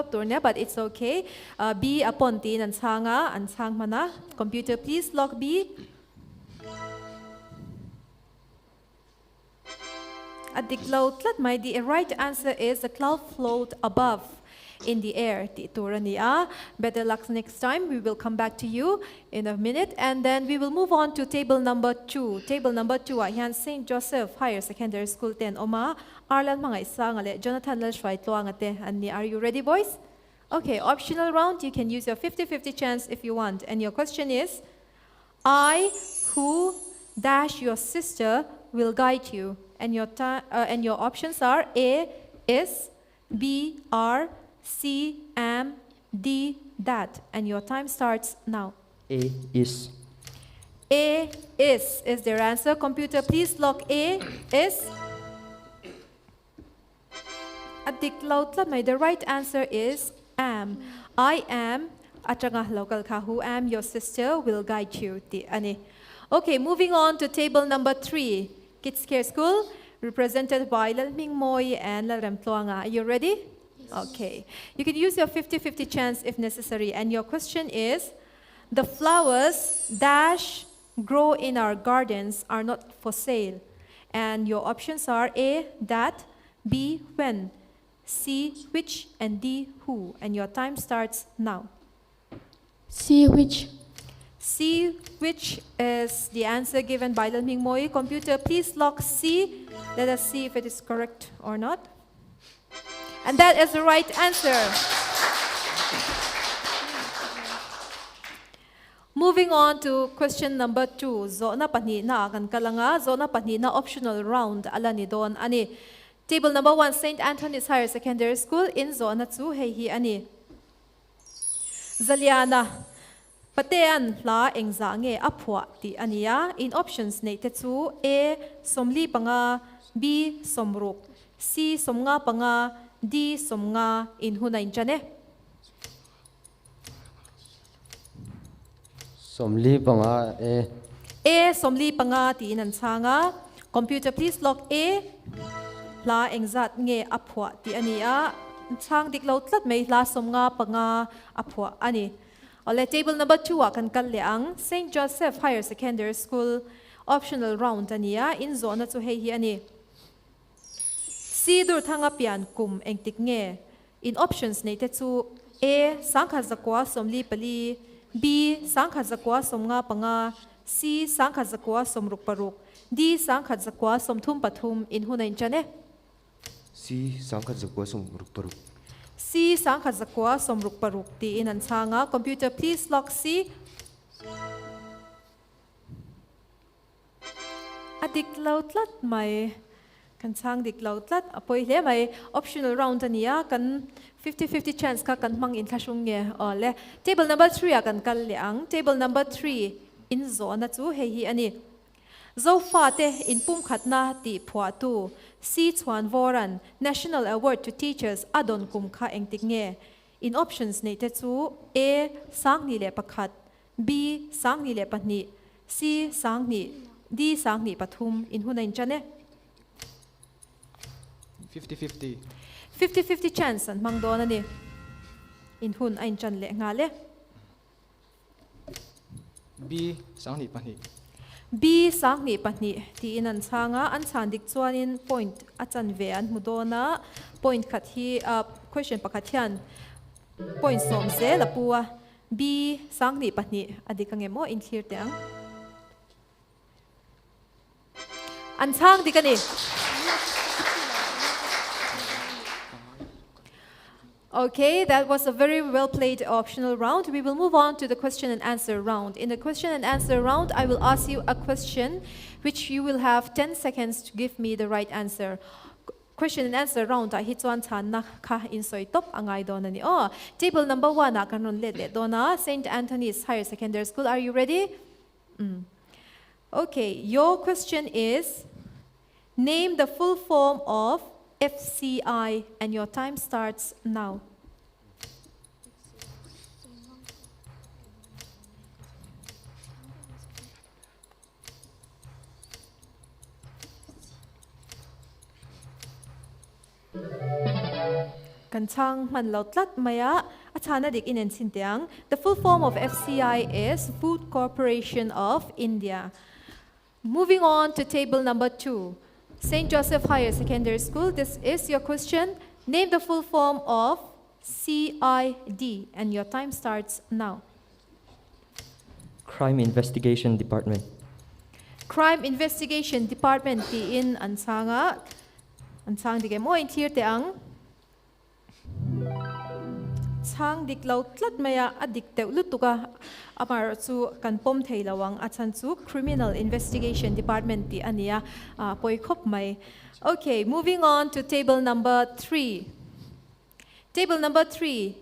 but it's okay. B upon tin and sanga and sang mana. Computer, please log B. At the cloud, my the right answer is the cloud float above in the air. Better luck next time. We will come back to you in a minute, and then we will move on to table number 2. Table number 2, yan St. Joseph Higher Secondary School 10. Oma, Arlan mga isa ngale. Jonathan Lalshwai tuangate. Are you ready, boys? Okay, optional round. You can use your 50-50 chance if you want. And your question is, I, who, dash your sister, will guide you. And your options are A, is, B, are, C, am, D, that. And your time starts now. A is. A is their answer. Computer, please log A, is. At the cloud, the right answer is am. I am, atanga local ka, who am your sister, will guide you. Okay, moving on to table number 3. Kids Care School, represented by Lalming Moy and Lalrem Tloanga. Are you ready? Yes. Okay. You can use your 50-50 chance if necessary. And your question is, the flowers dash grow in our gardens are not for sale. And your options are A, that, B, when, C, which, and D, who. And your time starts now. C, which. C, which is the answer given by Lalming Moy. Computer, please log C. Let us see if it is correct or not. And that is the right answer. Moving on to question number 2. Zona pani na akan kalanga. Zona pani na optional round. Ala ni don ani. Table number 1, St. Anthony's Higher Secondary School in Zona 2. Hey hi ani. Zaliana. Patean la engza nge apwa ti ania. In options ne tetsu A, somli panga, B, somruk, C, somnga panga, D, somnga, in hunain chane. Somli panga A. A, somli panga ti inan sanga. Computer, please log A. La engzat nge apwa ti ania. Sang diklautlat may la somnga panga apwa ani. Ole table number 2 akan kalleang St. Joseph Higher Secondary School optional round ania in zona chu hei hi ani. C dur thanga pian kum engtik nge. In options nei te chu A sangkha zakwa somli pali, B sangkha zakwa somnga panga, C sangkha zakwa somruk paruk, D sangkha zakwa somthum pathum in hunain chane. C sangkha zakwa somruk paruk. C sangkha zakwa somruk paruk ti inan sanga. Computer, please log C. Adiklautlat may kan sang diklautlat apoy le may optional round ania kan 50-50 chance ka kan mang in thlasung nge ole. Table number 3 akan kalleang. Table number 3 in zona chu hei hi ani. Zo fa te in pum khatna ti phwa tu C chuan voran National Award to Teachers adon kum kha engtik nge. In options nei te chu A sang ni le pakhat, B sang ni le pahni, C sang ni, D sang ni pathum in hunain chane. 50-50. 50-50 chance an mang don ani. In hun ain chan le nga le. B, sang ni pani. B sang ni pahni ti inan sanga an sandik chuanin point achan ve an mudona point khat hi question pakhathian point som se lapua B sang ni pahni adikang emo in clear teang an sang dikani. Okay, that was a very well played optional round. We will move on to the question and answer round. In the question and answer round, I will ask you a question which you will have 10 seconds to give me the right answer. Question and answer round, I hit one chan na ka insoy top angay dona ni. Oh, table number 1 na kanon let dona St. Anthony's Higher Secondary School. Are you ready? Okay, your question is, name the full form of FCI, and your time starts now. kan chang man lo tlat maya achana dik inen sintiang. The full form of FCI is Food Corporation of India. Moving on to table number 2. St. Joseph Higher Secondary School, this is your question. Name the full form of CID, and your time starts now. Crime Investigation Department. Crime Investigation Department ti in ansanga ansang dige mo in clear te ang chang dik lo tlat maya adik te lutuka amar chu kan pom theilawang achan chu Criminal Investigation Department ti ania poikhop mai. Okay, moving on to table number 3. Table number 3,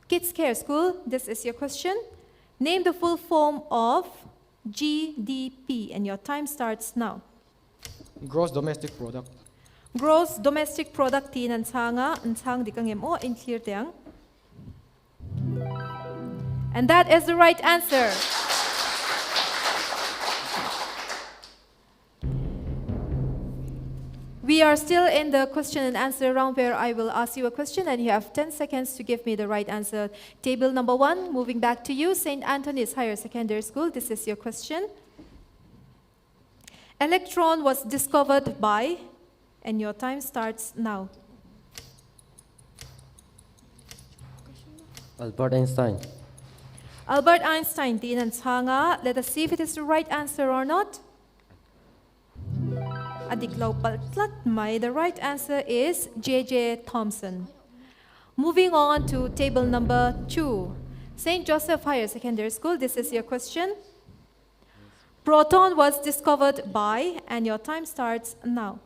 Kids Care School, this is your question. Name the full form of GDP, and your time starts now. Gross domestic product. Gross domestic product tin an chang dikangem o in clear teang. And that is the right answer. We are still in the question and answer round where I will ask you a question and you have 10 seconds to give me the right answer. Table number 1, moving back to you, St. Anthony's Higher Secondary School. This is your question. Electron was discovered by, and your time starts now. Albert Einstein. Albert Einstein, let us see if it is the right answer or not. The right answer is J.J. Thomson. Moving on to table number 2. St. Joseph Higher Secondary School, this is your question. Proton was discovered by, and your time starts now.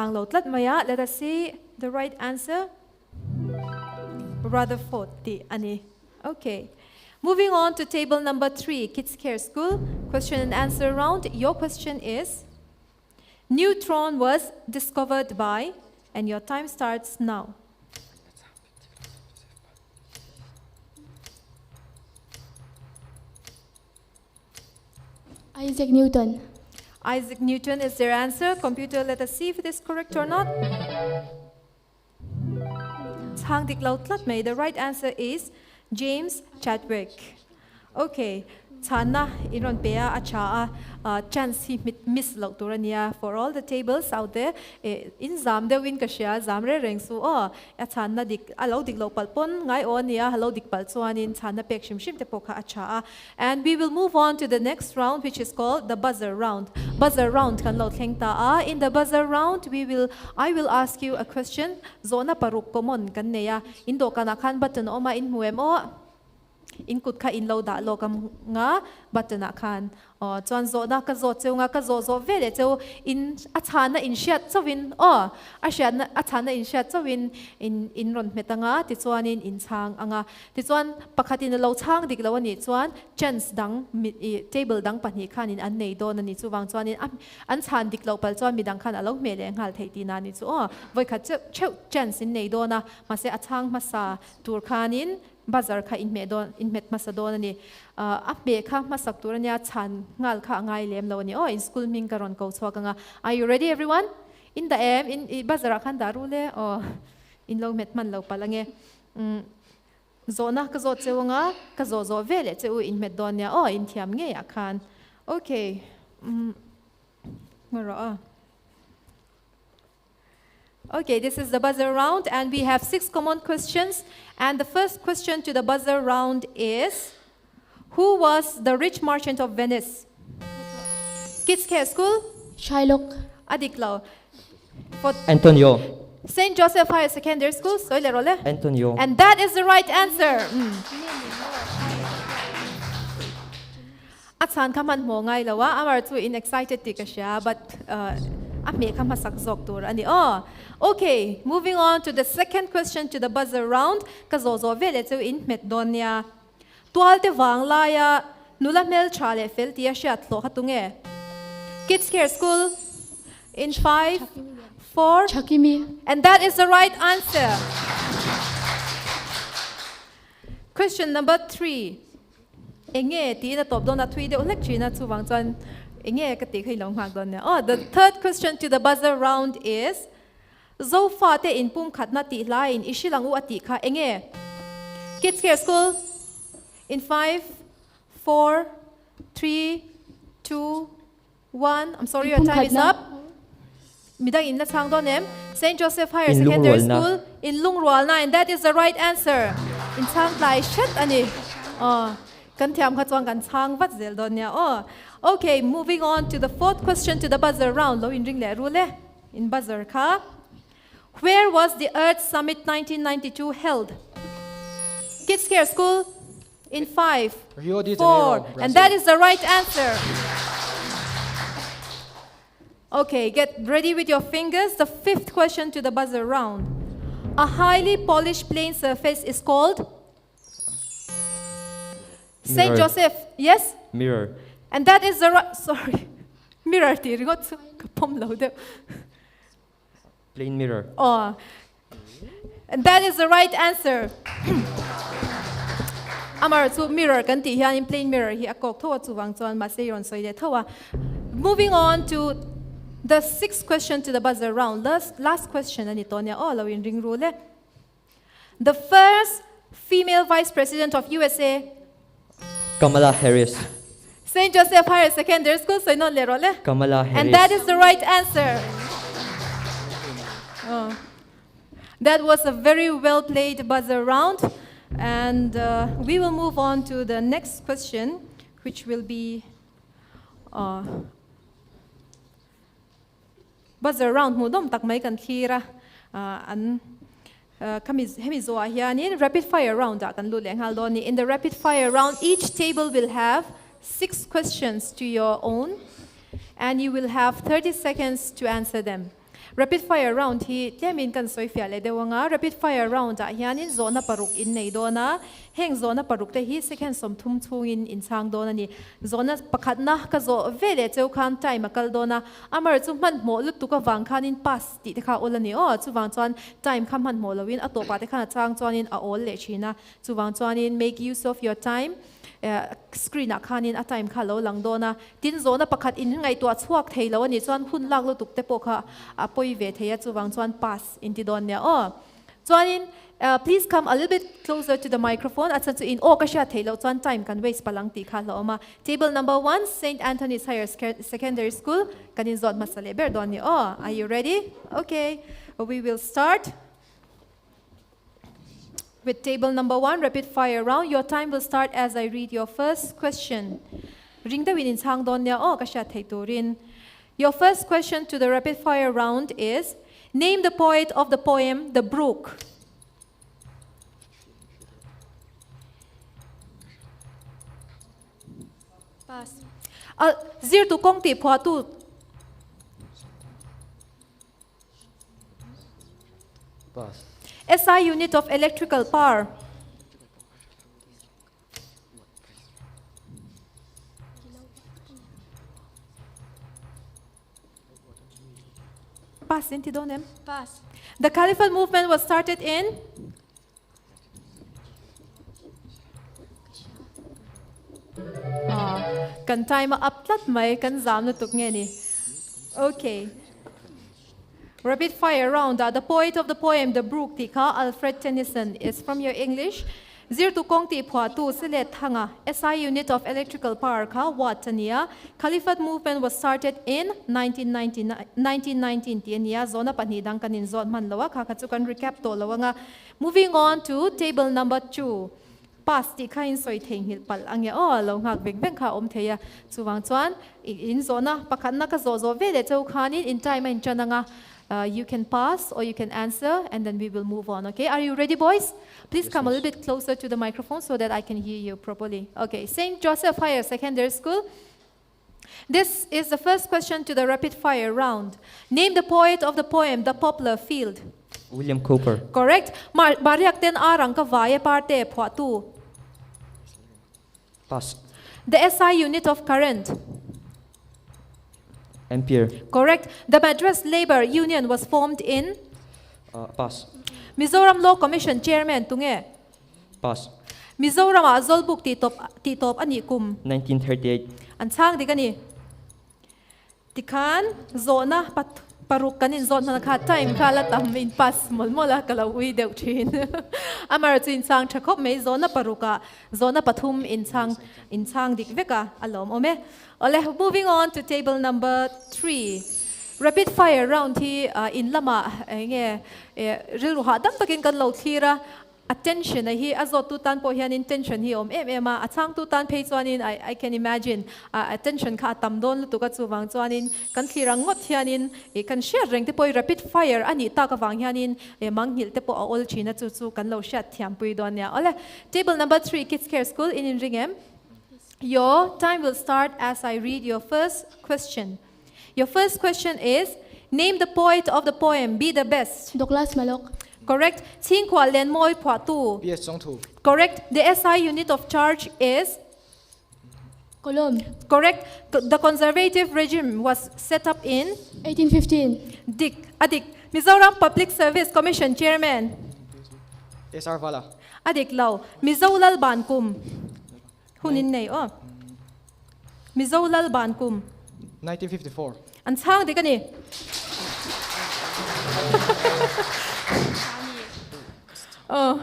Let us see the right answer. Rutherford. Okay. Moving on to table number 3, Kids Care School. Question and answer round. Your question is, neutron was discovered by, and your time starts now. Isaac Newton. Isaac Newton is their answer. Computer, let us see if it is correct or not. The right answer is James Chadwick. Okay. Chana iron pea acha chance miss turania for all the tables out there in zam de win kashia zamre reng su chana dik alo dik lo palpon ngai on ya hello dik pal chuan in chana pek shim te poka acha. And we will move on to the next round, which is called the buzzer round. Buzzer round kan lo thleng ta in the buzzer round I will ask you a question. Zona paruk common kan neya indo kana khan button oma in muem o in kut kha in lo da lo kam nga batana khan chuan zo na ka zo cheu nga ka zo zo vele cheu in achana in shat chawin a shat na achana in shat chawin in ron metanga ti chuan in chang anga ti chuan pakhatin lo chang dik lo ani chuan chance dang table dang pani khan in an nei don ani chuwang chuan in an chan dik lo pal chuan midang khan alo mele ngal thei ti na ni chu voi kha cheu chance in nei dona ma se achang masa tur khan in bazar kha in met masadon ani ape kha masak turania chan ngal kha ngai lem lo ni in school ming karon ko chwaka. Are you ready, everyone? In the in bazar khan darule in lo met man lo palange zona ka zo chewanga ka zo zo vele cheu in met donia in thiam nge ya khan. Okay. Okay, this is the buzzer round, and we have 6 common questions. And the first question to the buzzer round is, who was the rich merchant of Venice? Kids Care School? Shylock. Adiklau. For Antonio. St. Joseph Higher Secondary School? Antonio. And that is the right answer. Atsan kaman mo ngai lawa. Amar tu in excited tika siya, but ame kama sakzok tur ani okay, moving on to the second question to the buzzer round. Kazozo vele tu in metdonia. Tual te wang laya nula mel chale fel tia shat lo hatunge. Kids Care School in 5, 4, Chakimi. and that is the right answer. Question number 3. Enge ti na top don na thui de ulek chi na chu wang chuan enge ka ti khai long hak don ne. Oh, the third question to the buzzer round is zo fa te in pum khat na ti la in ishilang u ati kha enge. Kids Care School in 5 4 3 2 1. I'm sorry, your time is up. Midang in la sang don em. St. Joseph Higher In Secondary Lungrual na. School in Lungrual na, and that is the right answer. In chang lai shat ani. Oh, kan thiam kha chuang kan chang vat zel don nia. Oh, okay, moving on to the fourth question to the buzzer round. Lo in ring le ru le. In buzzer kha. Where was the Earth Summit 1992 held? Kids Care School in 5 Rio de 4, Janeiro, and Brazil. that is the right answer. Okay, get ready with your fingers. The fifth question to the buzzer round. A highly polished plane surface is called? St. Mirror. Joseph, yes? Mirror. And that is the right, sorry. Mirror ti ringot sa kapom lo de. Plain mirror. Oh. And that is the right answer. Amar chu mirror kan ti hian in plain mirror hi akok thawa chu wang chuan ma se ron soi de thawa. Moving on to the sixth question to the buzzer round. Last question ani tonya oh lo in ring rule. The first female vice president of USA, Kamala Harris. St. Joseph Higher Secondary School, so non le role. Kamala Harris. And that is the right answer. Oh. That was a very well played buzzer round. And we will move on to the next question, which will be buzzer round. Mudom tak mai kan thira an hemi zo hianin rapid fire round kan lu leng hal doni. In the rapid fire round, each table will have 6 questions to your own, and you will have 30 seconds to answer them. Rapid fire round hi tiamin kan soi fia le dewanga rapid fire round hianin zona paruk in nei dona heng zona paruk te hi second som thum chungin in chang dona ni zona pakhat na ka zo vele cheu khan time akal dona amar chu man mo lu tu ka wang khanin pass ti te kha olani o chu wang chuan time kham man mo lowin atopa te kha chang chuanin a ol le china chu wang chuanin make use of your time. Screen a khanin a time kha lo lang dona tin zona pakhat in ngai to chuak theilo ani chuan hun lak lo tuk te po kha a poi ve theya chuwang chuan pass in ti don nia o chuanin please come a little bit closer to the microphone at in o ka sha theilo chuan time kan waste palang ti kha lo ma table number 1 St. Anthony's Higher Secondary School kanin zot masale ber don ni o are you ready? Okay, we will start with table number 1, rapid fire round. Your time will start as I read your first question. Ring the win sang don nia oh kasha theiturin. Your first question to the rapid fire round is name the poet of the poem The Brook. Pass. Zir tu kong ti phwa tu Pass. SI unit of electrical power. Pass inti donem. Pass. The Caliphate movement was started in kan time uplat mai kan zam na tuk nge ni. Okay. Rapid fire round. The poet of the poem The Brook tika Alfred Tennyson is from your English. Zir tu kong ti phwa tu selet hanga SI unit of electrical power ka Watania. Caliphate movement was started in 1919 tiania zona panidang kanin zon man lawa ka kachukan recap to lawa nga. Moving on to table number 2. Pass ti kain soi theng hil pal angya o lo ngak beng beng kha om theya chuwang chuan in zona pakhan na ka zo zo vele chau khanin in time in chananga. You can pass or you can answer, and then we will move on. Okay, are you ready, boys? Please come a little bit closer to the microphone so that I can hear you properly. Okay, St. Joseph Higher Secondary School. This is the first question to the rapid fire round. Name the poet of the poem The Poplar Field. William Cooper. Correct. Bariak ten arang ka vaya parte phwa tu. Pass. The SI unit of current. Ampere. Correct. The Madras Labour Union was formed in Pass. Mizoram Law Commission Chairman Tunge. Pass. Mizoram a zolbuk ti top ani kum 1938. an chang di kani tikhan zona paruk kanin zon na kha time khala tam in pas molmola kala ui deu thin amar chin chang thakop me zona paruka zona pathum in chang dik veka alom ome ole moving on to table number 3 rapid fire round hi in lama nge rilu ha dam takin kan lo thira attention hi azot tu tan po hian intention hi ema achang tu tan page chuanin I can imagine attention kha tam don lu tu ka chuwang chuanin kan thirang ngot hianin kan share reng te poi rapid fire ani ta ka wang hianin manghil te po all china chu kan lo shat thiam pui don ya ole table number 3 kids care school in ringem your time will start as I read your first question. Your first question is name the poet of the poem Be the Best. Douglas Malok. Correct. Ching kwa len moi phwa tu. PS Song 2. Correct. The SI unit of charge is Colomb. correct. The conservative regime was set up in 1815. Adik. Mizoram Public Service Commission Chairman. SR Vala. Adik Lau. Mizolal Bankum. Hunin nei oh. Mizolal Bankum. 1954. An chang di kani. Oh.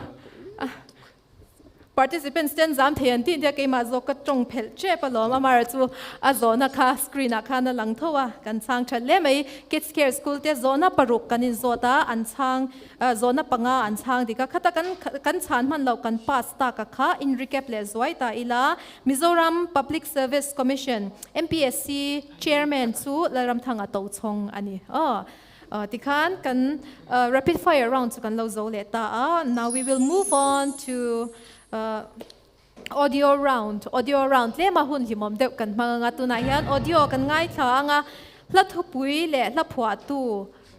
Participants ten zam thian tin dia ke ma zo ka trong phel che palom amar chu a zona kha screen a kha na lang thowa kan chang tha le mai kids care school te zona paruk kanin zota an chang zona panga an chang dika khata kan chan man lo kan pass ta ka kha in recap le zoi ta ila Mizoram Public Service Commission MPSC chairman chu laram thanga to chong ani tikhan kan rapid fire round chu kan lo zo le ta now we will move on to audio round le ma hun himom deuh kan manga tu na hian audio kan ngai thla anga hla thupui le hla phwa tu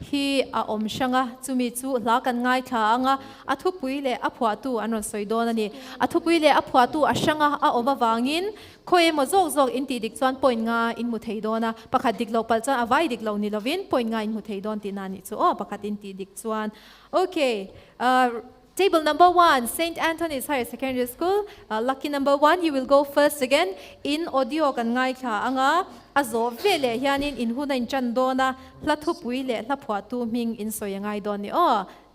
hi a om shanga chumi chu hla kan ngai thla anga a thupui le a phwa tu anon soidon ani a thupui le a phwa tu a shanga a oma wangin khoi mo zok in ti dik chuan point nga in mu theidona pakhat dik lo pal chuan avai dik lo ni lovin point nga in mu theidon ti nani chu pakhat in ti dik chuan okay table number 1, St. Anthony's Higher Secondary School. Lucky number 1, you will go first again. In audio kan ngai kha anga azo vele hianin in huna in chandona hla thupui le hla phwa tu ming in soyangai don ni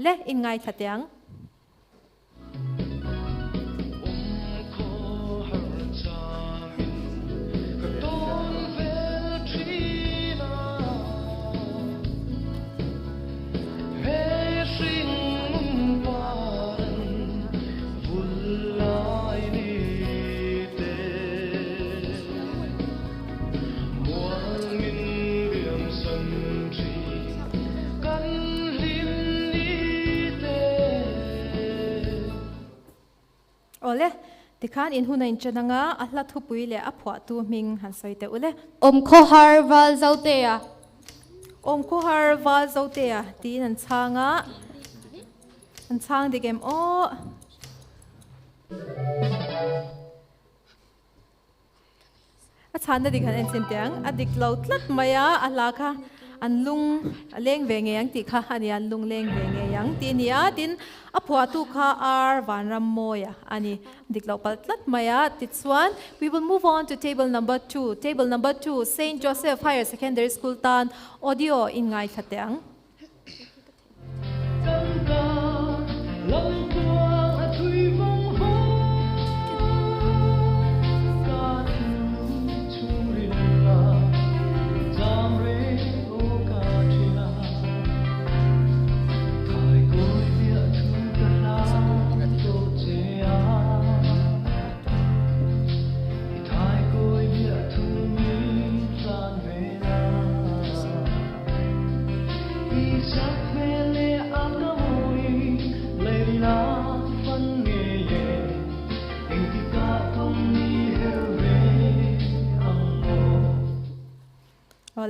le in ngai thateng. Ole, tikhan in huna in chananga ahla thupui le aphwa tu ming han soite ule. Omkohar Val Zautea. Omkohar Val Zautea tin an chang digem a chanda dikhan en sintiang adik lo tlat maya alaka an lung leng ve nge yang ti kha ani an lung leng ve nge yang ti nia tin aphwa tu kha ar van ram moya ani diklo pal tlat maya titswan we will move on to table number 2 St. Joseph Higher Secondary School tan audio in ngai khateang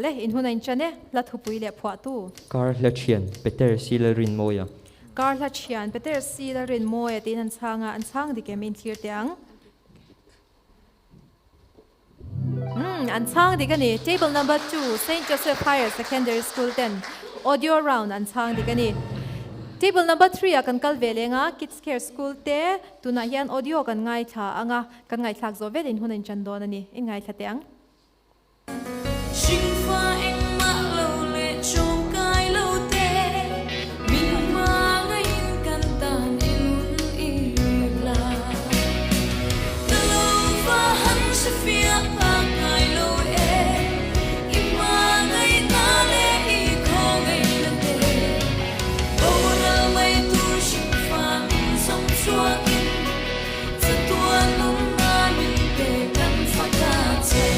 le in huna in chane la thupui le phwa tu Kar Lachian, Peter Silarin Moya. kar la chian peter si la rin moya tin an chang dike min thlir tiang an chang dike ni table number 2 St. Joseph Higher Secondary School 10 audio round an chang dike ni Table number 3 akan kalvelenga Kids Care School te tuna hian audio kan ngai tha anga kan ngai thak zo velin hunin chandon ani in ngai thate ang Shin pha anh mã lâu lệ trong cái lâu tê mình mà ngay căn tàn in là lâu và hắn sẽ phía ba ngày lâu im mà ngay ta lệ y khó ngay lần tê bầu ra mây tu shin pha in sông xua in sẽ tua nung na mình tê căn phát ta tê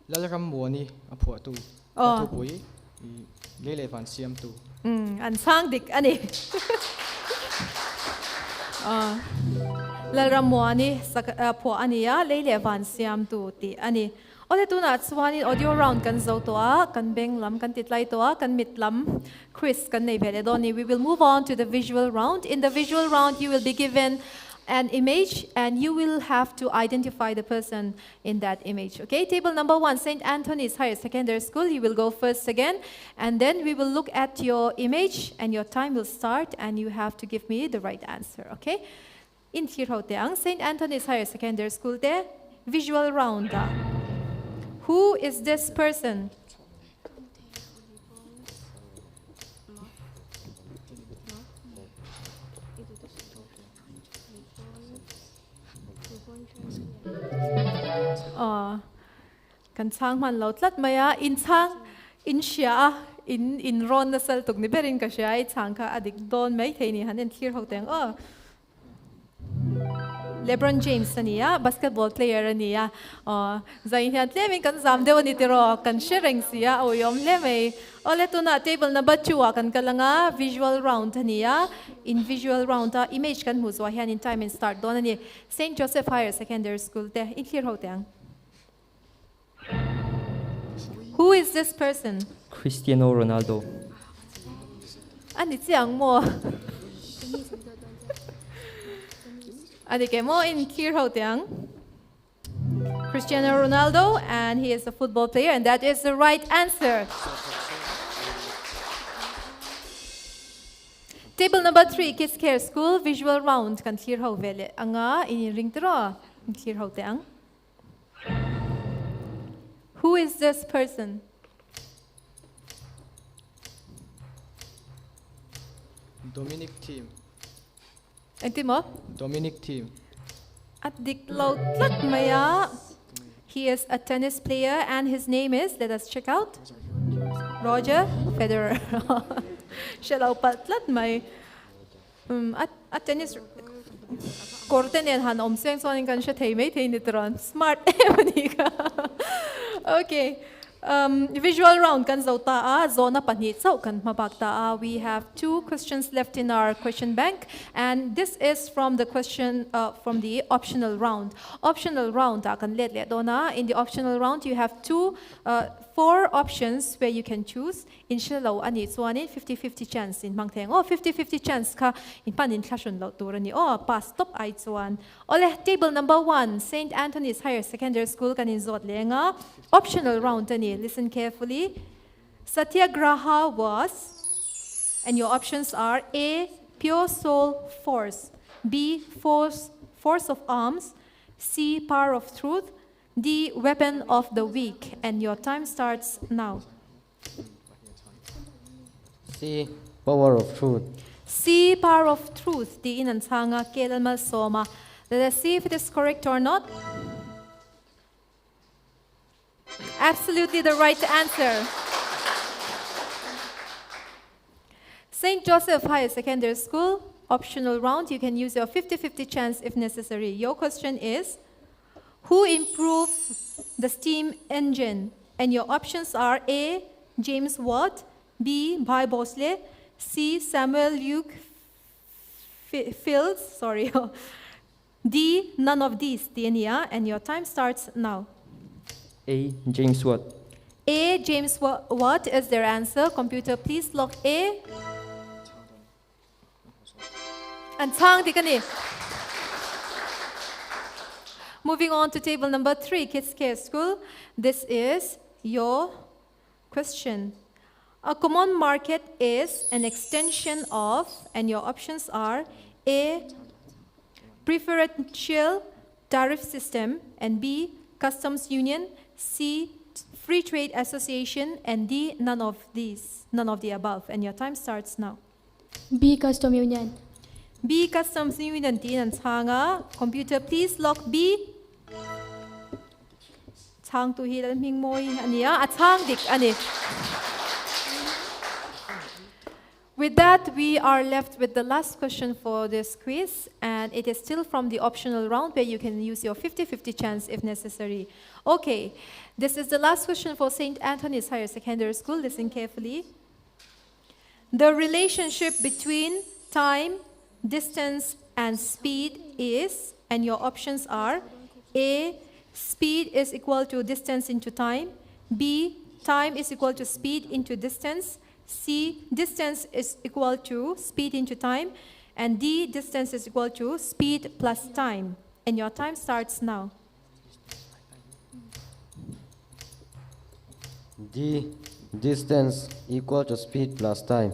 Lalaram Wani, a poor two. Oh. Two boy, Lele Van Siam two. an sang dik ani la ramwani pho ania leile van siam tu ti ani ole tuna chuanin audio round kan zo to a kan beng lam kan titlai to a kan mit lam Chris kan nei vele doni we will move on to the visual round. In the visual round you will be given an image and you will have to identify the person in that image. Okay, table number 1, St. Anthony's Higher Secondary School. You will go first again, and then we will look at your image and your time will start and you have to give me the right answer. Okay, in Tirhoteang, St. Anthony's Higher Secondary School there, visual round. Who is this person? Kan chang man lo tlat maya in chang in sha in ron na sal tuk ni berin ka sha I chang ka adik don mai theini hanen clear hoteng LeBron James ania basketball player ania zain hian tlemin kan zam dew ni tiro kan shereng sia oyom le mai ole tuna table number 2 kan kalanga visual round ania in visual round image kan hu zo hian in time and start don ani St. Joseph Higher Secondary School te in clear hoteng. Who is this person? Cristiano Ronaldo. Ani chiang mo. Ani ke mo in clear hotiang. Cristiano Ronaldo, and he is a football player, and that is the right answer. Table number 3, Kids Care School, visual round. Kan clear ho vele. Anga in ring tro. Clear hotiang. Who is this person? Dominic Team. Antimo? Dominic Team. At diklaw tlat maya. He is a tennis player and his name is, let us check out. Roger Federer. Shalaw patlat may. At tennis. Korten yan han omseng so kan siya taymay nitron. Smart ka. Okay. Visual round kan zota zona panhit so kan mabagta we have 2 questions left in our question bank, and this is from the question from the optional round. Optional round kan let dona. In the optional round you have 4 options where you can choose. In shalaw ani chuanin 50-50 chance in mangtheng 50-50 chance ka in panin clashon lo turani pass stop ai chuan ole table number 1 St. Anthony's Higher Secondary School kan in zot lenga optional round ani. Listen carefully. Satyagraha was, and your options are A, pure soul force, B, force of arms, C, power of truth, D, weapon of the weak. And your time starts now. C. Power of truth. C, power of truth. Di inansanga kelmal soma. Let us see if it is correct or not. Absolutely the right answer. St. Joseph Higher Secondary School, optional round. You can use your 50-50 chance if necessary. Your question is, who improved the steam engine? And your options are A, James Watt, B, Bhai Bosle, C, Samuel Luke Fields, D, none of these, Diania, and your time starts now. A. James Watt. A, James Watt is their answer. Computer, please log A. And Chang Dikani. Moving on to table number 3, Kids Care School. This is your question. A common market is an extension of, and your options are A, preferential tariff system, and B, customs union, C, free trade association, and D, none of the above. And your time starts now. B. Custom Union. B, customs union tin changa. Computer, please log B. Chang tu hi lan ming moi ania a chang dik ani. With that, we are left with the last question for this quiz, and it is still from the optional round where you can use your 50-50 chance if necessary. Okay, this is the last question for St. Anthony's Higher Secondary School. Listen carefully. The relationship between time, distance, and speed is, and your options are A, speed is equal to distance into time, B, time is equal to speed into distance, C, distance is equal to speed into time, and D, distance is equal to speed plus time. And your time starts now. D. Distance equal to speed plus time.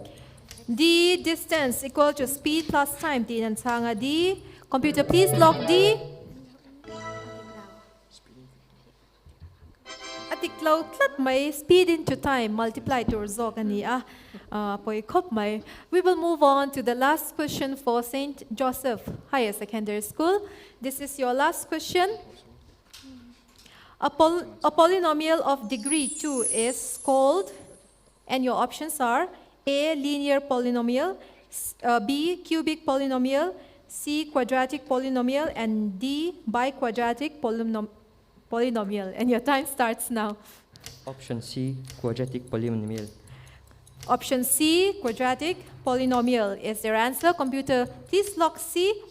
D, distance equal to speed plus time. D nan changa D. Computer, please log D. Atiklo tlat may speed into time multiply to result ani poi khop mai. We will move on to the last question for St. Joseph Higher Secondary School. This is your last question. A polynomial of degree 2 is called, and your options are A, linear polynomial, B, cubic polynomial, C, quadratic polynomial, and D, biquadratic polynomial. And your time starts now. Option C, quadratic polynomial. Option C, quadratic polynomial is their answer. Computer, please log C.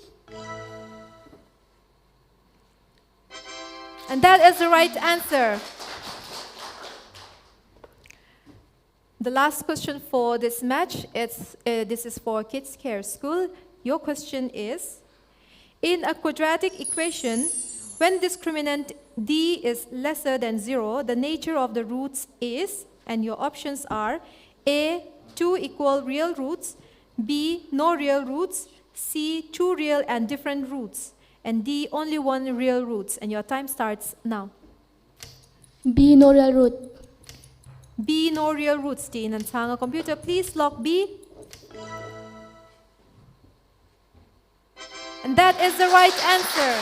And that is the right answer. The last question for this match, this is for Kids Care School. Your question is, in a quadratic equation, when discriminant D is lesser than 0, the nature of the roots is, and your options are A, 2 equal real roots, B, no real roots, C, 2 real and different roots, and D, only 1 real roots. And your time starts now. B. No real root. B, no real roots. Tin and Sanga. Computer, please log B. And that is the right answer.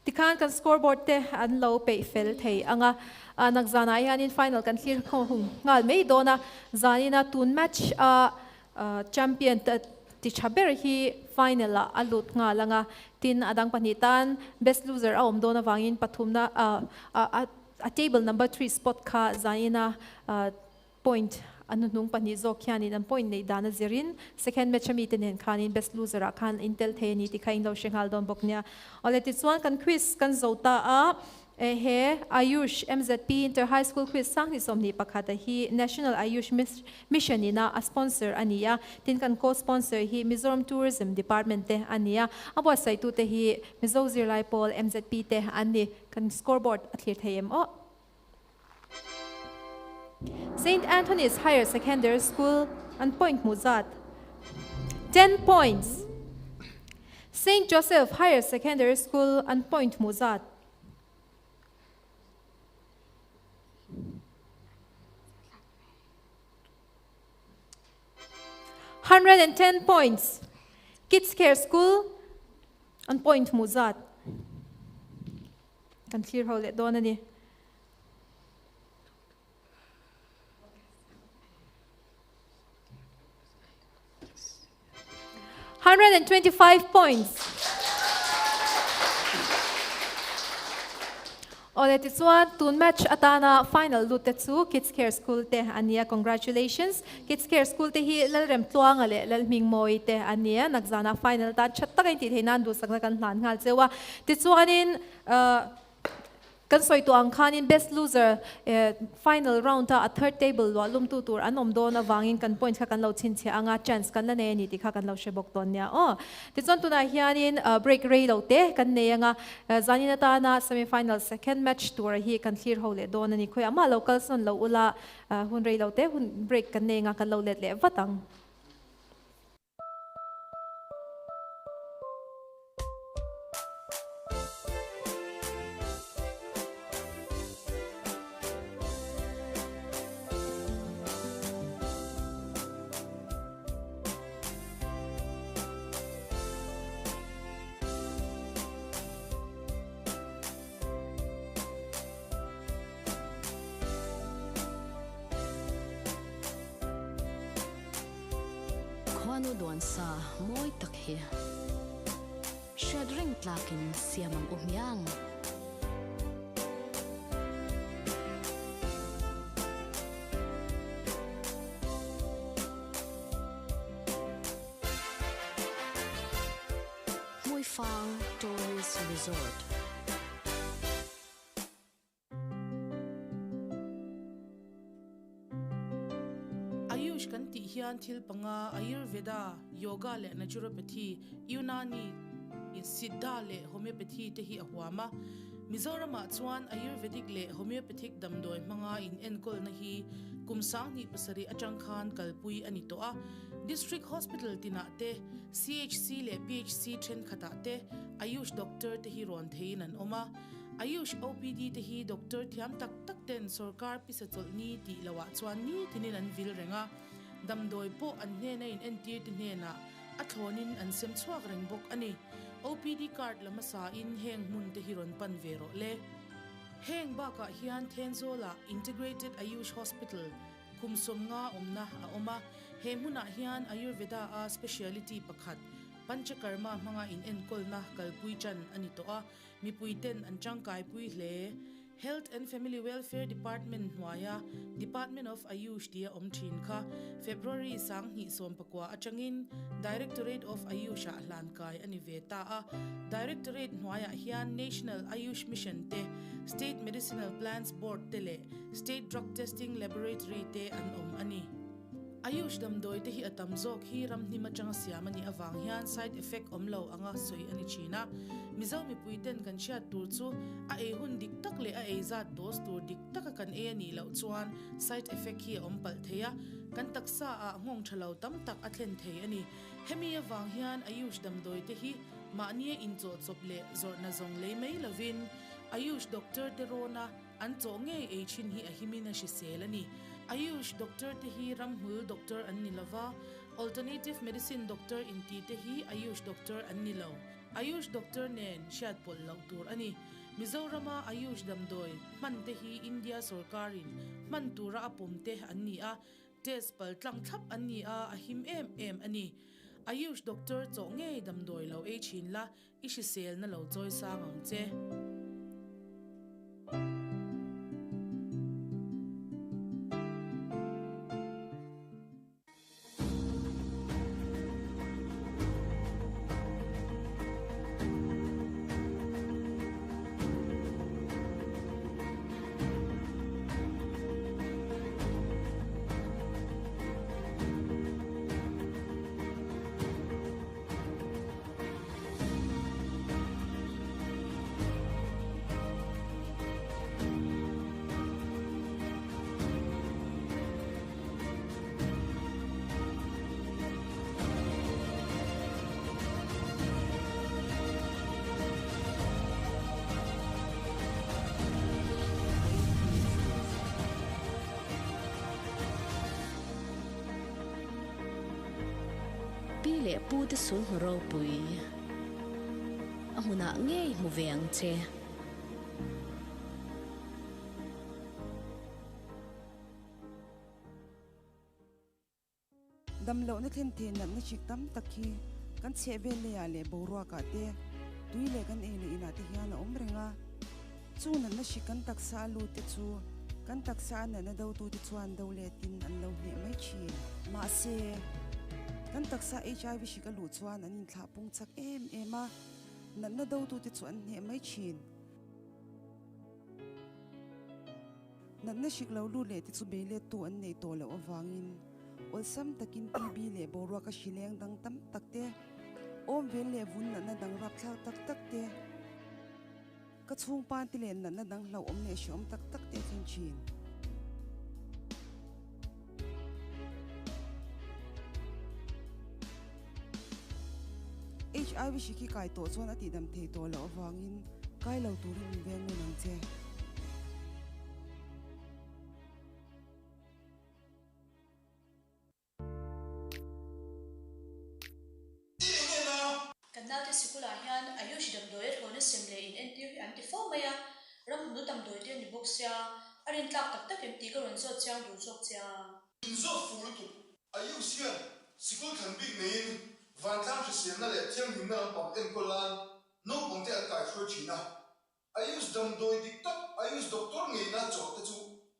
Tikan kan scoreboard te an low pay fel thay anga nagzana yan in final kan clear ko hung ngal may dona zani na tun match champion ti chaber hi final la alut nga langa tin adang panitan best loser aom dona wangin pathum na a table number 3 spot ka zani na point ano nung panizo kyanin ang point nei dana zirin second match amiten kanin best loser kan intel the ni ti kain lo shengal don bok nya olet it's one kan quiz kan zota he Ayush MZP Inter High School Quiz sang ni somni pakata hi National Ayush Mission ina a sponsor ania tin kan co-sponsor hi Mizoram Tourism Department te ania abo sai tu te hi Mizo Zirlai Paul MZP te ani kan scoreboard atlir thayem o St. Anthony's Higher Secondary School and point Muzat 10 points. St. Joseph Higher Secondary School and point Muzat 110 points. Kids Care School and point Muzat. Can clear hold it doon ni. 125 points. Olet it's one tun match atana final lutetsu Kids Care School te ania congratulations Kids Care School te hi lalrem tluang ale lalming moi te ania nagzana final ta chatta kain ti henan du sakna kan hlan ngal chewa ti chuanin kan soi tu ang khanin best loser final round ta a third table wa lum tu tur anom do na wangin kan point kha kan lo chin che anga chance kan na ne ni ti kha kan lo shebok ton nya ti chon tu na hianin break rei lo te kan ne anga zanina ta na semi final second match tur hi kan clear ho le do na ni khoi ama local son lo ula hun rei lo te hun break kan ne nga kan lo let le watang Kwano doon sa mo'y takhi. Shadring tlakin siyamang umyang. Mo'y Fang Tourist Resort. Ayush kan ti hian thil panga Ayurveda, yoga le naturopathy, Unani, Siddha le homeopathy te hi ahwama. Mizorama chuan Ayurvedic le homeopathic damdoi manga in enkol na hi kumsang ni pasari atangkhan kalpui ani to a district hospital tina te CHC le PHC thren khata te Ayush doctor te hi ron thein an oma Ayush OPD te hi doctor thiam tak tak ten sarkar pisachol ni ti lawa chuan ni tinin an vil renga damdoi po an hne na in entir ti hne na athonin an sem chuak reng bok ani OPD card lamasa in heng mun te hiron pan vero le heng ba ka hian thenzola integrated Ayush hospital kumsom nga omna a oma hemuna hian Ayurveda a speciality pakhat panchakarma manga in enkol na kalpui chan ani to a mipuiten an changkai pui hle Health and Family Welfare Department Nwaya Department of Ayush dia omthin kha February sang hi som pakwa achangin Directorate of Ayush hlankai ani veta a Directorate Nwaya hian National Ayush Mission te State Medicinal Plans Board tele State Drug Testing Laboratory te an ani Ayush damdoi te hi atamzok hi ramni machanga siamani awang hian side effect omlo anga soi ani china mizo mi puiten kan chia tur chu a e hun dik tak le a e za dos tur dik tak kan e ani lo chuan side effect hi ompal theya kan taksa a ngong thalo tam tak a thlen thei ani hemi awang hian Ayush damdoi te hi mania in cho chople zorna zong le mai lovin Ayush doctor te rona an chonge e chin hi a himina shi selani Ayush doctor te hi ramhul doctor annilava alternative medicine doctor inti te hi Ayush doctor annilo Ayush doctor nen shat pol lautur ani Mizorama Ayush damdoi man te hi India sarkarin man tura apum te anni a test pal tlang thap anni a ahim em ani Ayush doctor chonge damdoi lo e chin la ishi sel na lo choi sangam che Pile pu te sun ro pui. Amuna ngei mu veng che. Damlo na thlen the na chik tam takhi kan cheve le ya le borwa ka te tui le kan e le ina te hian omrenga chu na na shikan taksa lu te chu kan taksa na do tu ti chuan do le tin an lo ne mai chi ma se kan taksa HIV shikalu chuan anin thla pung chak em ema na do tu ti chuan ne mai chin nan na shik lo lu le ti chu be le tu an nei to lo awangin ol sam takin tv le borwa ka shileng dang tam takte om vel le vun na dang rap thak tak tak te ka chung pan ti len na dang lo om ne shom tak tak te thin chin HIV shiki kai to chon ati dam thei to lo awangin kai lo turin veng mu nang che Kanate sikula hian Ayush damdoi rona semle in NTV anti maya ram nu damdoi te ni boxya arin tlak tak tak empty ka ronso chang ru chok cha inzo fulu tu Ayush hian sikul than big nein van tlam se sem na le thiam hin na pam en kolan no pongte a kai khro china Ayush damdoi dik tak Ayush doctor nge na chok ta chu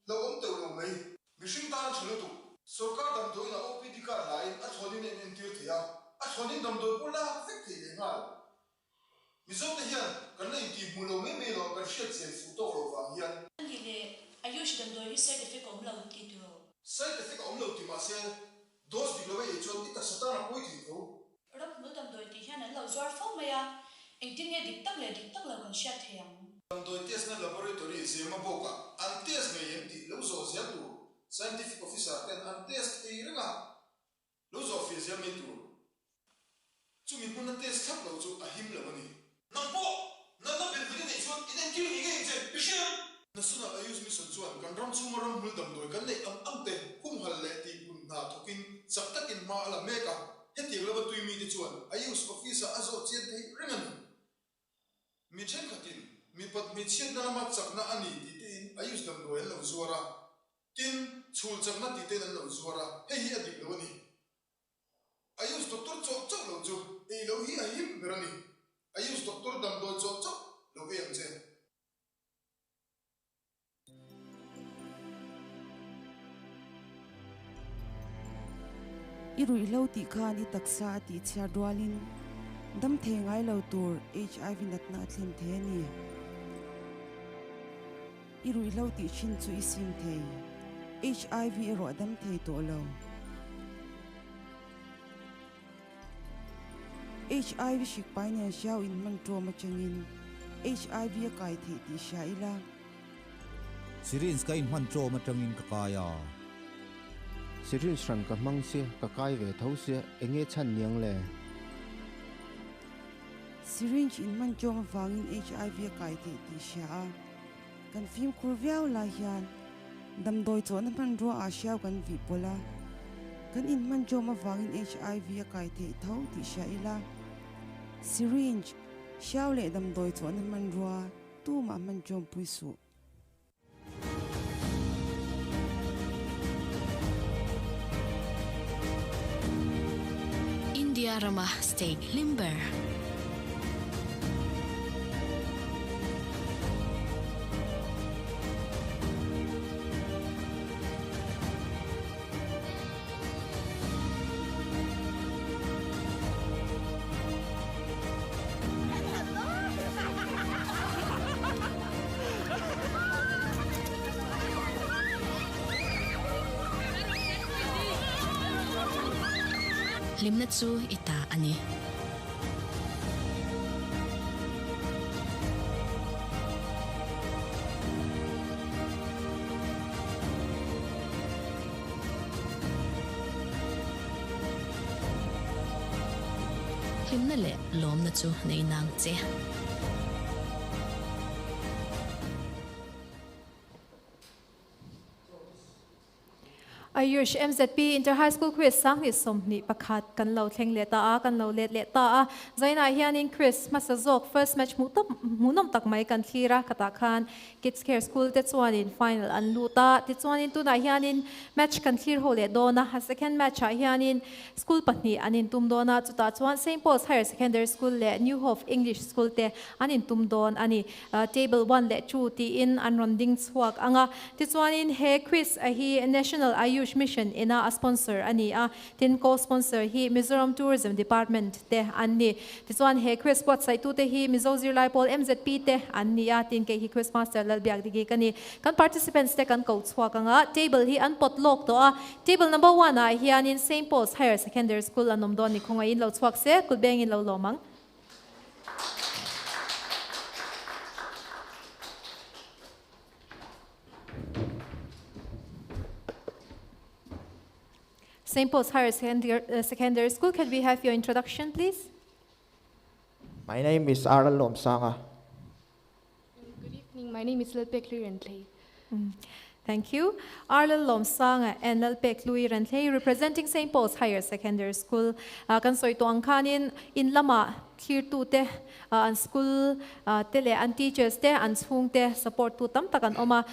lo om te lo mai mishing ta chulu tu sarkar damdoi na OPD ka line a thonin en NTV thia a thonin damdoi pula fek thei le ngal mizo te hian kan nei ti mulo me me lo kan shet se fu to ro wa hian ni le Ayush damdoi hi side effect om lo ki tu side effect om lo ti ma se dos di lo e chon ti ta satana poi ti do ram nu damdoi ti hian an lo zwar maya engtin he dik tak lo kan sha thiam damdoi test na laboratory se ma boka an test me yen ti lo zo sia tu scientific officer ten an test e renga lo zo officer me tu chumi pun test thap lo chu a him lo ni nang po na bil bil ni chuan in ki ni ge che pishiam na suna Ayush mi son chuan kan ram chu maram mul damdoi kan nei am te kum hal le ti pun na thokin sak takin ma ala meka heti lo ba tui mi ti chuan Ayush officer azo chen thei renga ni mi chen khatin mi pat mi chen na ma chak na ani ti tin Ayush damdoi lo zuara tin chul chak na ti ten lo zuara hei hi adik lo ni Ayush doctor chok lo chu e lo hi a him berani Ayush doctor damdoi chok lo ge am chen irui lo ti khan I taksa ti chha dwalin dam the ngai lo tur HIV nat na thlin the ni irui lo ti chin chu isim the HIV ro dam the to lo HIV shik pai ne xiao in man tro ma changin HIV a kai the ti sha ila Syringe ka in man tro ma tangin ka kaya Syringe ran ka mang se ka kai ve thau se enge chan niang le syringe in man jom wangin HIV a kai the ti sha kan film kurviao la hian dam doi chon man ro a xiao kan vi pola kan in man jom wangin HIV a kai the thau ti sha ila syringe xiao le dam doi chon man ro tu ma man jom puisu India Rama Steak Limber. Limnatsu ita ani. Limna le lom natsu na inang tse. Ayush MZP Inter High School quiz sang ni somni pakhat kan lo thleng le ta a kan lo let le ta a zaina hian in quiz masazok first match munom tak mai kan thira kata khan kids care school te chuan in final an luta ti chuan in tuna hian in match kan thlir ho le dona ha second match a hian in school pahni anin tum dona chuta chuan St Paul's Higher Secondary School le New Hope English School te anin tum don ani table 1 le 2 ti in an ronding chuak anga ti chuan in he quiz a hi national Ayush Ayush Mission ina a sponsor ani a tin co-sponsor hi Mizoram Tourism Department te anni tichuan he quiz spot sai tu te hi Mizo Zirlai Pol MZP te anni a tin ke hi quiz master lal biak digi kani kan participants te kan ko chwa kanga table hi an pot lok to a table number 1 a hian in St Paul's Higher Secondary School anom don ni khonga in lo chwak se kulbeng in lo lomang St. Paul's Higher Secondary School, can we have your introduction, please? My name is Aral Lomsanga. Good evening. My name is Lalpek Rentley. Thank you. Arlel Lomsang and Lalpek Lui Rentley, representing St. Paul's Higher Secondary School. Kan soy to ang kanin in lama clear to te an school tele an teachers te an chung te support to tam takan oma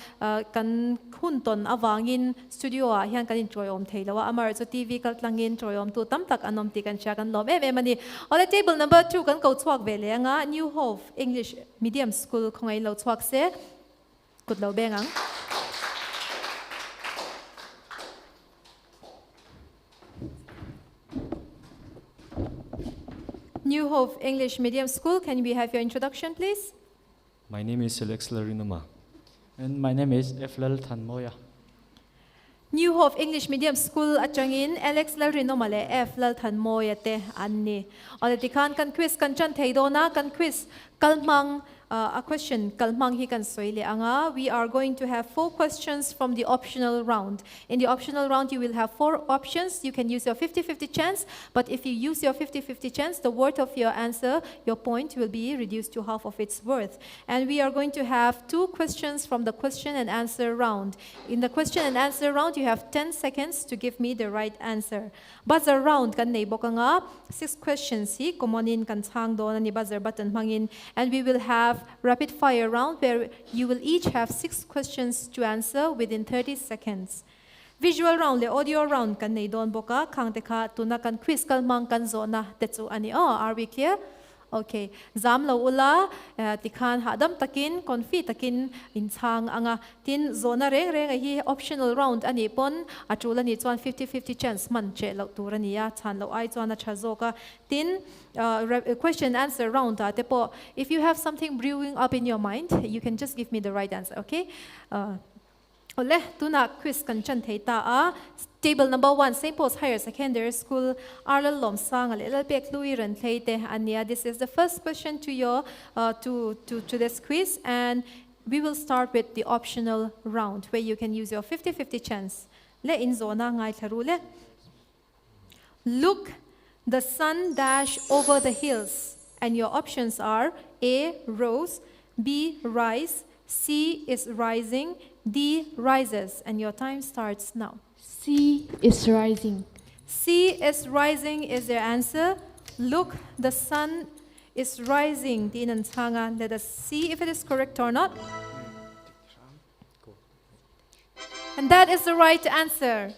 kan hunton awangin studio a hian kan enjoy om theilawa amar so TV kaltlangin troyom to tam tak anom ti kan sha kan lom mani on the table number 2 kan ko chhuak vele anga New Hope English Medium School khongai lo chhuak se kut lo bengang New Hope English Medium School, can we have your introduction, please? My name is Alex Larinoma. And my name is Eflal Thanmoya. New Hope English Medium School atangin Alex Larinoma le Eflal Thanmoya te anni. Oletikan kan quiz kan chan theidona kan quiz kalmang a question kalmang hi kan soile anga. We are going to have 4 questions from the optional round. In the optional round you will have 4 options. You can use your 50-50 chance, but if you use your 50-50 chance, the worth of your answer, your point will be reduced to half of its worth. And we are going to have 2 questions from the question and answer round. In the question and answer round, you have 10 seconds to give me the right answer. Buzzer round kan nei bokanga 6 questions hi commonin kan chang do na ni buzzer button mangin, and we will have rapid fire round where you will each have 6 questions to answer within 30 seconds. Visual round le audio round kan nei don boka khang te kha tuna kan quiz kalmang kan zona techu ani are we clear? Okay, zam lo ula tikhan hadam takin konfi takin in chang anga tin zona reng reng hi optional round ani pon atula ni chuan 50-50 chance man che lo turania chan lo ai chuan a chazoka tin question answer round ta tepo if you have something brewing up in your mind you can just give me the right answer, okay? Ole tuna quiz kan chan theita a table number 1 St. Paul's Higher Secondary School Arlel Lomsang ale pek lui ran theite ania. This is the first question to your to this quiz, and we will start with the optional round where you can use your 50-50 chance. Le in zona ngai tharule. Look, the sun dash over the hills, and your options are A, rose, B, rise, C is rising, D, rises, and your time starts now. C is rising. C is rising is their answer. Look, the sun is rising. Let us see if it is correct or not. And that is the right answer.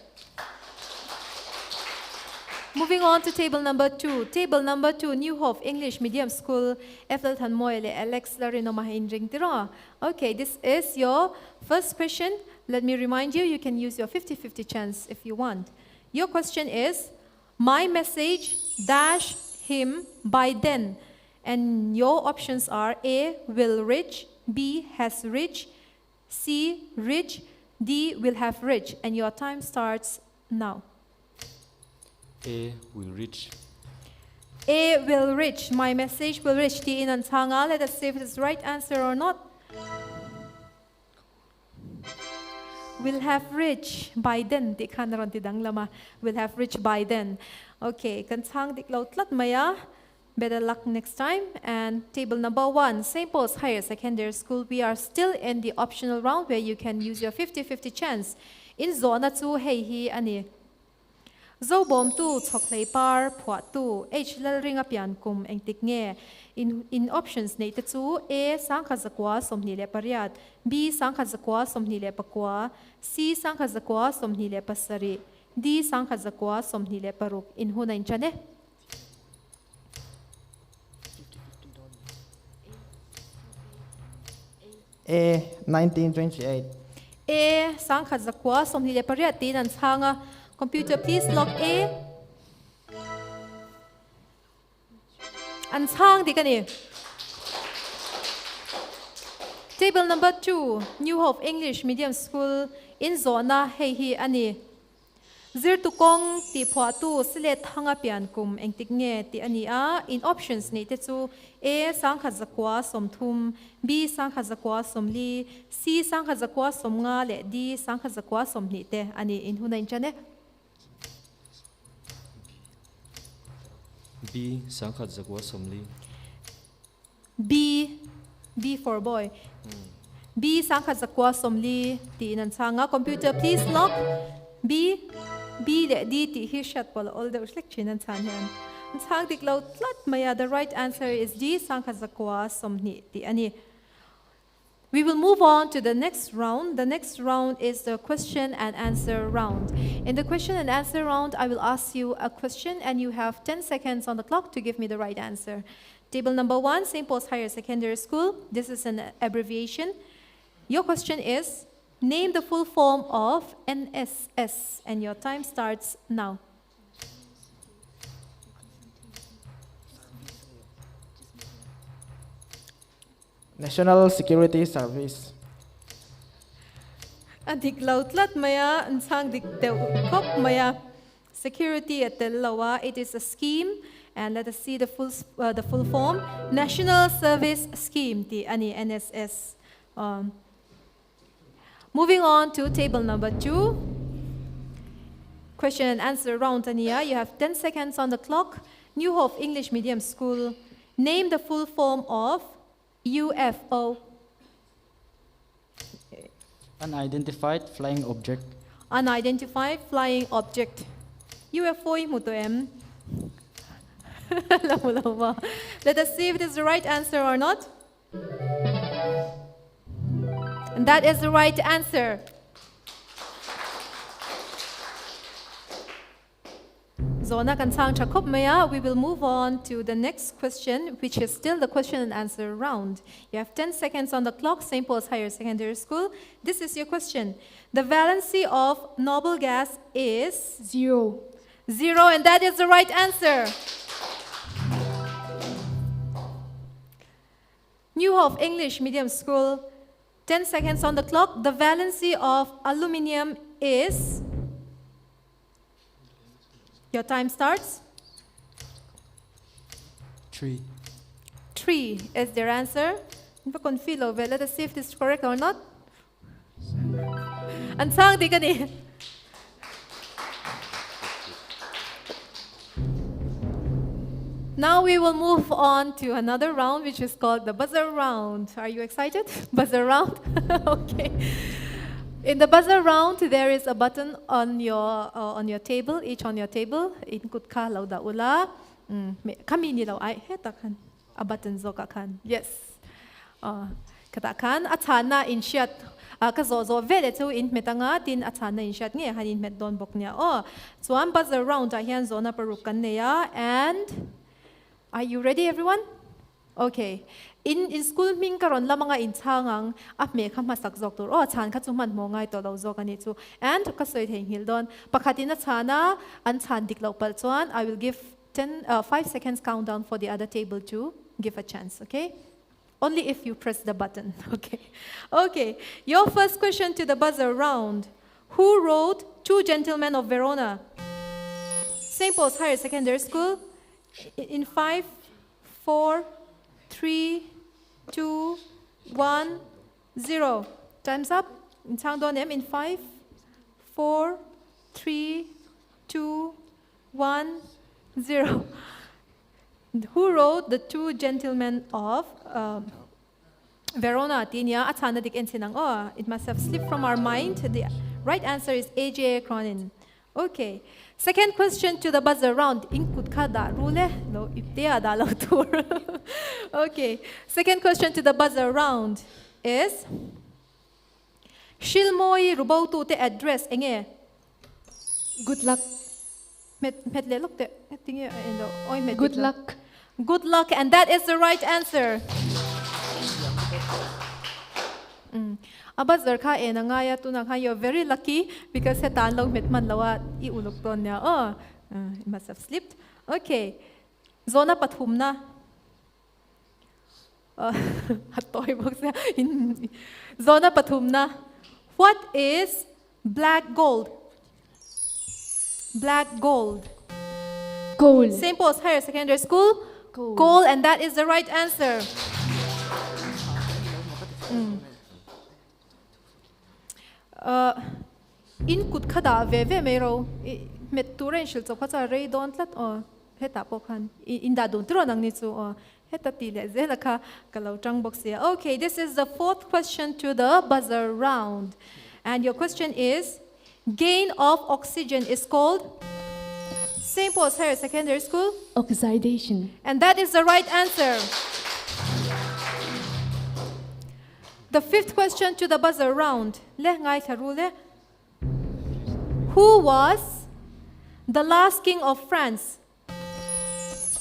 Moving on to table number 2. Table number 2, New Hope English Medium School. Alex Larinoma Hindring Tiro. Okay, this is your first question. Let me remind you, you can use your 50-50 chance if you want. Your question is, my message dash him by then. And your options are A, will reach, B, has reached, C, reach, D, will have reached. And your time starts now. A will reach. A will reach. My message will reach. Let us see if it is the right answer or not. Will have reached by then. Will have reached by then. Okay, better luck next time. And table number 1, St. Paul's Higher Secondary School. We are still in the optional round where you can use your 50-50 chance. In zona 2, hey hi ani. Zobom tu choklei par phwa tu h lal ringa pian kum engtik nge in options nei te chu A sangkha zakwa somni le pariat, B sangkha zakwa somni le pakwa, C sangkha zakwa somni le pasari, D sangkha zakwa somni le paruk in huna in chane. A 1928. A sang khat zakwa som hi le paria tin an changa. Computer, please log A. An chang di kani. Table number 2, New Hope English Medium School in Zona hei hi ani. Zir tu kong ti phwa tu silet hanga pian kum engtik nge ti ani a. In options ni te chu A sang khat zakwa som thum, B sang khat zakwa som li, C sang khat zakwa som nga le D sang khat zakwa som ni te ani in hunain chane. B. Sangkhat Zakwa Somli. B for boy. B sang khat zakwa som li ti nan changa. Computer, please log B le D ti hi shat pol all the uslek chinan chan yan. Chang dik lo tlat maya. The right answer is D sang khat zakwa som ni ti ani. We will move on to the next round. The next round is the question and answer round. In the question and answer round, I will ask you a question and you have 10 seconds on the clock to give me the right answer. Table number 1, St. Paul's Higher Secondary School. This is an abbreviation. Your question is, name the full form of NSS, and your time starts now. National Security Service. Adik lautlat maya, ansang dik kop maya. Security at the lawa. It is a scheme, and let us see the full form. National Service Scheme, the ani NSS. Moving on to table number 2. Question and answer round, Tania. You have 10 seconds on the clock. New Hope English Medium School. Name the full form of UFO. Unidentified flying object. Unidentified flying object. UFO mo to em. Let us see if it is the right answer or not. And that is the right answer. Zona kansang chakop maya. We will move on to the next question, which is still the question and answer round. You have 10 seconds on the clock, St. Paul's Higher Secondary School. This is your question. The valency of noble gas is? 0. 0, and that is the right answer. New Hope English Medium School, 10 seconds on the clock. The valency of aluminium is? Your time starts. 3. 3 is their answer. Let us see if this is correct or not. Ansang di kani. Now we will move on to another round, which is called the buzzer round. Are you excited? Buzzer round? Okay. In the buzzer round, there is a button on your table, each on your table. Inkut ka lauda ula. Kami ni lau ay hetakan. A button zoka kan. Yes. Katakan atana insyat. Kazozo vele tu in metanga tin atana insyat nge hanin met don bok niya. Oh, so I'm buzzer round ahian zona perukan niya. And are you ready, everyone? Okay. In school ming karon la mga intangang me kha masak zok tur o chan kha chuman mo ngai to lo zok ani chu and ka soi theng hil don pakhatina chana an chan dik lo pal chuan I will give 5 seconds countdown for the other table to give a chance, okay? Only if you press the button, okay? Okay, your first question to the buzzer round. Who wrote Two Gentlemen of Verona? St. Paul's Higher Secondary School. In 5, 4, 3, 2, 1, 0. Time's up. In in 5, 4, 3, 2, 1, 0. Who wrote The Two Gentlemen of Verona? Tinya atana dik ensinang. Oh, it must have slipped from our mind. The right answer is A.J. Cronin. Okay. Second question to the buzzer round. Inkut ka da rule? No, iptea da lo tour. Okay. Second question to the buzzer round is Shilmoy rubautu te address enge. Good luck. Good luck. Good luck, and that is the right answer. Buzzer kha ena nga ya tu na kha you're very lucky because he tan lo met man lawa I uluk ton ya. Oh, it must have slipped. Okay. Zona pathum na. Hatoy box ya. Zona pathum na. What is black gold? Black gold. Gold. St. Paul's Higher Secondary School. Gold, and that is the right answer. In kut khada ve mero met turen shil so khacha rei don tlat heta pokhan in da don tro nang ni chu heta ti le ze lakha kalau tang box ya. Okay, this is the fourth question to the buzzer round, and your question is, gain of oxygen is called St. Paul's Higher Secondary School? Oxidation. And that is the right answer. The fifth question to the buzzer round. Who was the last king of France?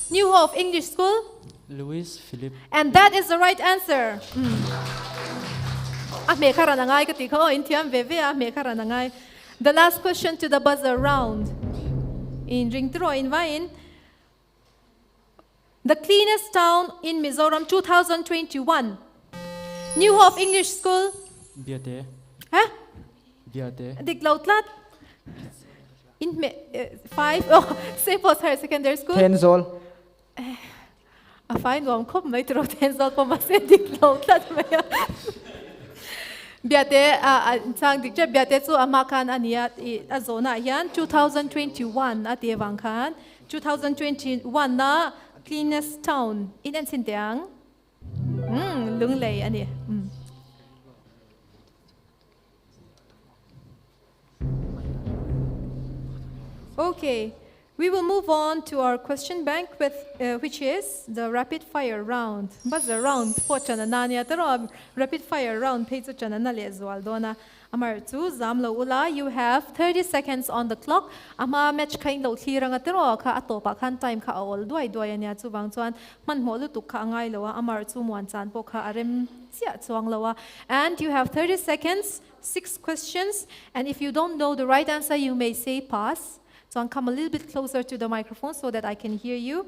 New Hope English School? Louis Philippe. And that is the right answer. The last question to the buzzer round. In ring throw in Vine. The cleanest town in Mizoram 2021. New Hope English School. Biate. Huh? Biate. Dik Lautlat. In 5. Oh, St. Paul's Higher Secondary School. Tenzol. A fine one. Come, my throat Tenzol for my Dik Lautlat. Biate, sang dikje biate su amakan aniat azona yan 2021 at Evangkan 2021 na cleanest town in Ensintiang. Lung lei ani. Okay, we will move on to our question bank with which is the rapid fire round. Buzzer round for chananania tero rapid fire round page chanana le zwaldona. Amar tu zamlo ula, you have 30 seconds on the clock. Ama match kain lo thirang atero kha atopa khan time kha all duai ania chu wang chuan man mo lu tu kha ngai lowa amar chu muan chan po kha arem sia chuang lowa. And you have 30 seconds, 6 questions, and if you don't know the right answer you may say pass. So I'll come a little bit closer to the microphone so that I can hear you.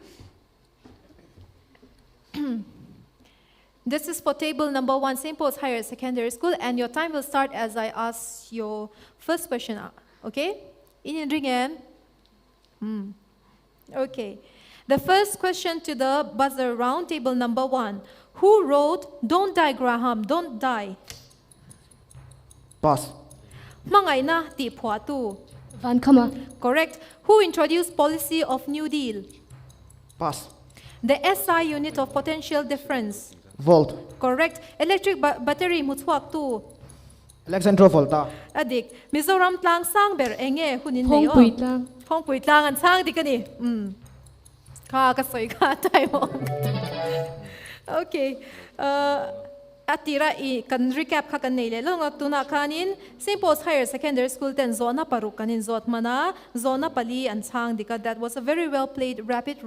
This is for table number 1, St. Paul's Higher Secondary School, and your time will start as I ask your first question. Okay? In ringen. Okay. The first question to the buzzer round, table number 1. Who wrote "Don't die, Graham, don't die"? Pass. Mangai na ti phwa tu. Van Kammer. Correct. Who introduced policy of New Deal? Pass. The SI unit of potential difference. Volt. Correct. Electric battery mutsuak tu. Alexandrovolta. Adik. Mizoram tlang sang ber enge hunin Phong mayo. Pui Tlang. Phong Pui Tlang an sang dikani. Ka kasoy ka tayo. Okay. Atira I kan recap ka kan nile lo tuna kanin St. Paul's Higher Secondary School ten zona paruk kanin zot mana zona pali an chang dika. That was a very well played rapid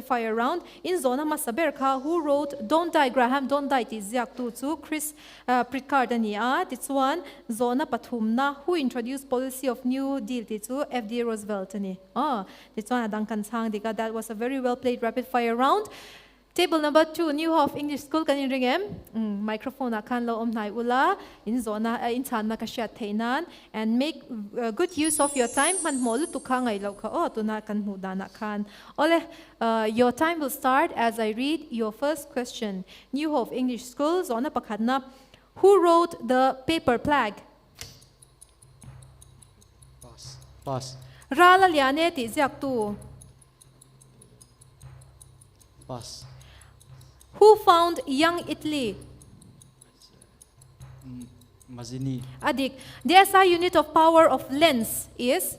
fire round. In zona masaber ka who wrote "Don't die, Graham, don't die" ti ziak tu chu Chris Pritchard ania ti chuan zona pathumna who introduced policy of New Deal ti chu FD Roosevelt ani. Ti chuan adang kan chang dika. That was a very well played rapid fire round. Table number 2, New Hope English School kanin ringem. Microphone akan lo omnai ula in zona in chan makasya thainan and make good use of your time. Man molu tu ka ngai lo ka tuna kan hudana kan. Ole your time will start as I read your first question. New Hope English School zona pakhatna. Who wrote the paper flag? Pass. Pass. Rala liane ti ziak tu. Pass. Who found Young Italy? Mazzini. Adik. The SI unit of power of lens is?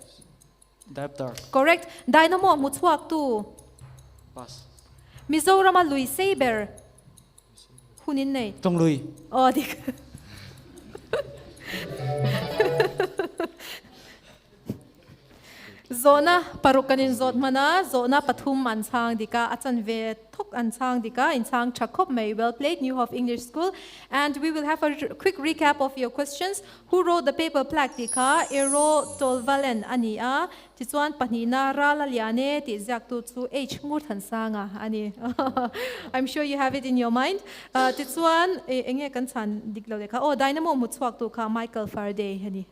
Diopter. Correct. Dynamo mutsuak tu. Pass. Mizoram Louis Saber. Hunin nei. Tong Lui. Adik. Zona parukanin zot mana, zona pathum ansang dika, atan ve tok ansang dika, insang chakop may well played, New Hope English School. And we will have a quick recap of your questions. Who wrote the paper plaque dika? Ero tolvalen ania, tituan panina rala liane, ti zaktu tu H ngurthan sanga ani. I'm sure you have it in your mind. Tituan enge kansan diklo deka. Oh, dynamo mutswak tu ka Michael Faraday ani.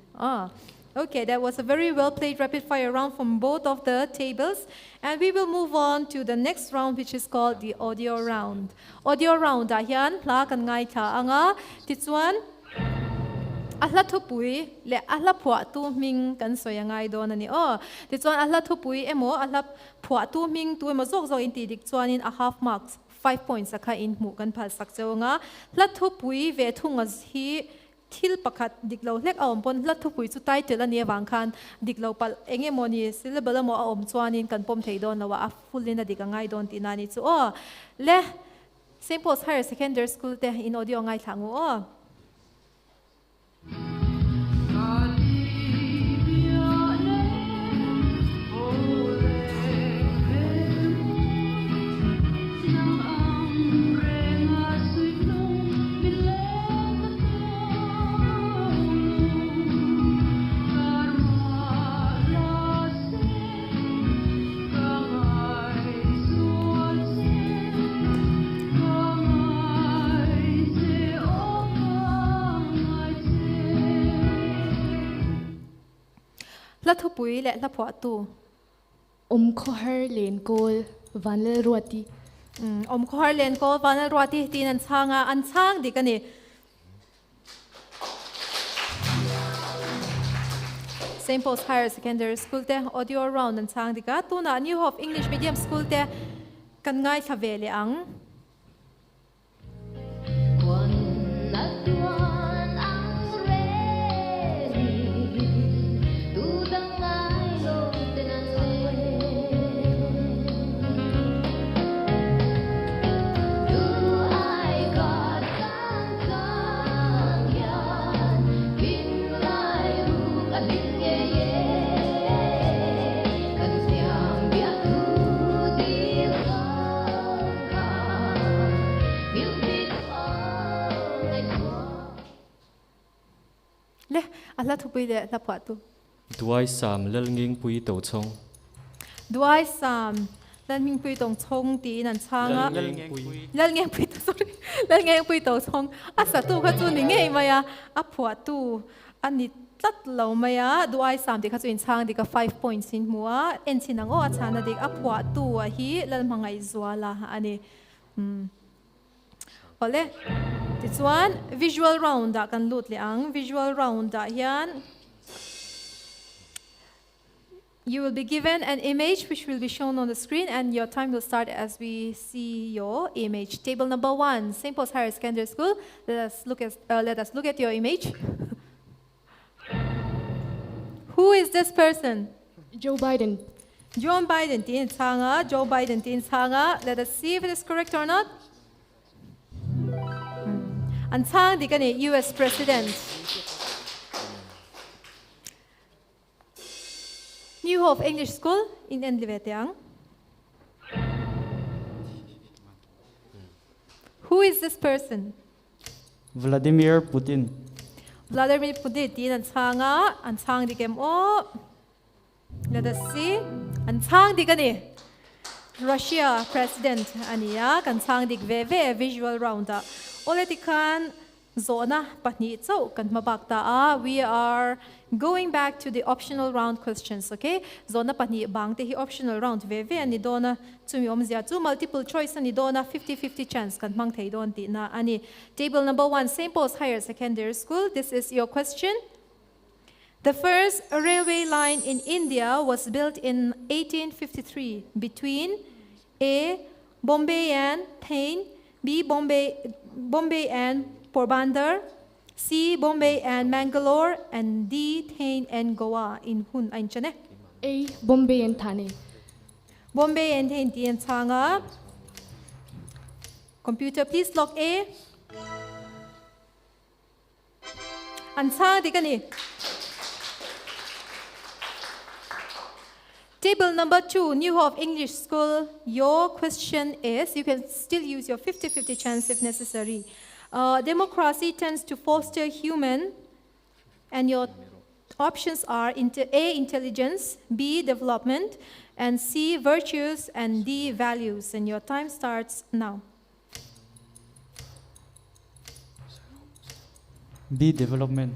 Okay, that was a very well played rapid fire round from both of the tables. And we will move on to the next round, which is called the audio round. Audio round, dahian, la kan ngai tha anga, tituan, ahla thupui, le ahla phua tu ming kan soya ngai don ani. Oh, tituan ahla thupui emo, ahla phua tu ming tu emo zok zok inti dik chuan in a half marks, 5 points akha in mu kan phal sak cheu nga. La thupui ve thungas hi, thil pakhat diklo lek awm pon la thupui chu title ani awang khan diklo pal enge moni syllable mo awm chuanin kan pom thei don lawa a fullin a dika ngai don tinani chu le St. Paul's Higher Secondary School te in audio ngai thangu la thupui le la phua tu Khohar len kol vanal ruati. Khohar len kol vanal ruati tin an chang dikani. St. Paul's Higher Secondary School te audio round an chang dika tu na New Hope English Medium School te kan ngai thavele ang Allah thupui le la phua tu Duai sam lalnging pui to chong. Duai sam lalnging pui tong chong ti nan changa lalngeng pui sorry lalngeng pui to chong asa tu kha chu ni ngei maya a phua tu ani tlat lo maya duai sam ti kha chu in chang di ka 5 points in mua en chinang o achana dik a phua tu a hi lal mangai zwala ani ole this one visual round da kan lut le ang visual round da hian you will be given an image which will be shown on the screen and your time will start as we see your image. Table number 1, St. Paul's Higher Secondary School. Let us look at your image. Who is this person? Joe Biden. Joe Biden tin changa. Joe Biden tin changa. Let us see if it is correct or not. An chang di kani US President. New Hope English School in Enliveteang. Who is this person? Vladimir Putin. Vladimir Putin an chang di kem o. Let us see. An chang di kani Russia President ania kan chang dik ve visual round da. Already kan zona patni so kan mabakta we are going back to the optional round questions, okay? Zona patni bang te hi optional round ve ani dona chumi omzia chu multiple choice ani dona 50-50 chance kan mang thei don ti na ani. Table number 1, St. Paul's Higher Secondary School. This is your question. The first railway line in India was built in 1853 between A. Bombay and Thane, B. Bombay and Porbandar, C. Bombay and Mangalore, and D. Thane and Goa in Hun Ain Chane. A. Bombay and Thane. Bombay and Thane Tien Changa. Computer, please log A. An Chang Dikani. Table number 2, New Hope English School. Your question is, you can still use your 50-50 chance if necessary. Democracy tends to foster human, and your options are A, intelligence, B, development, and C, virtues, and D, values. And your time starts now. B. Development.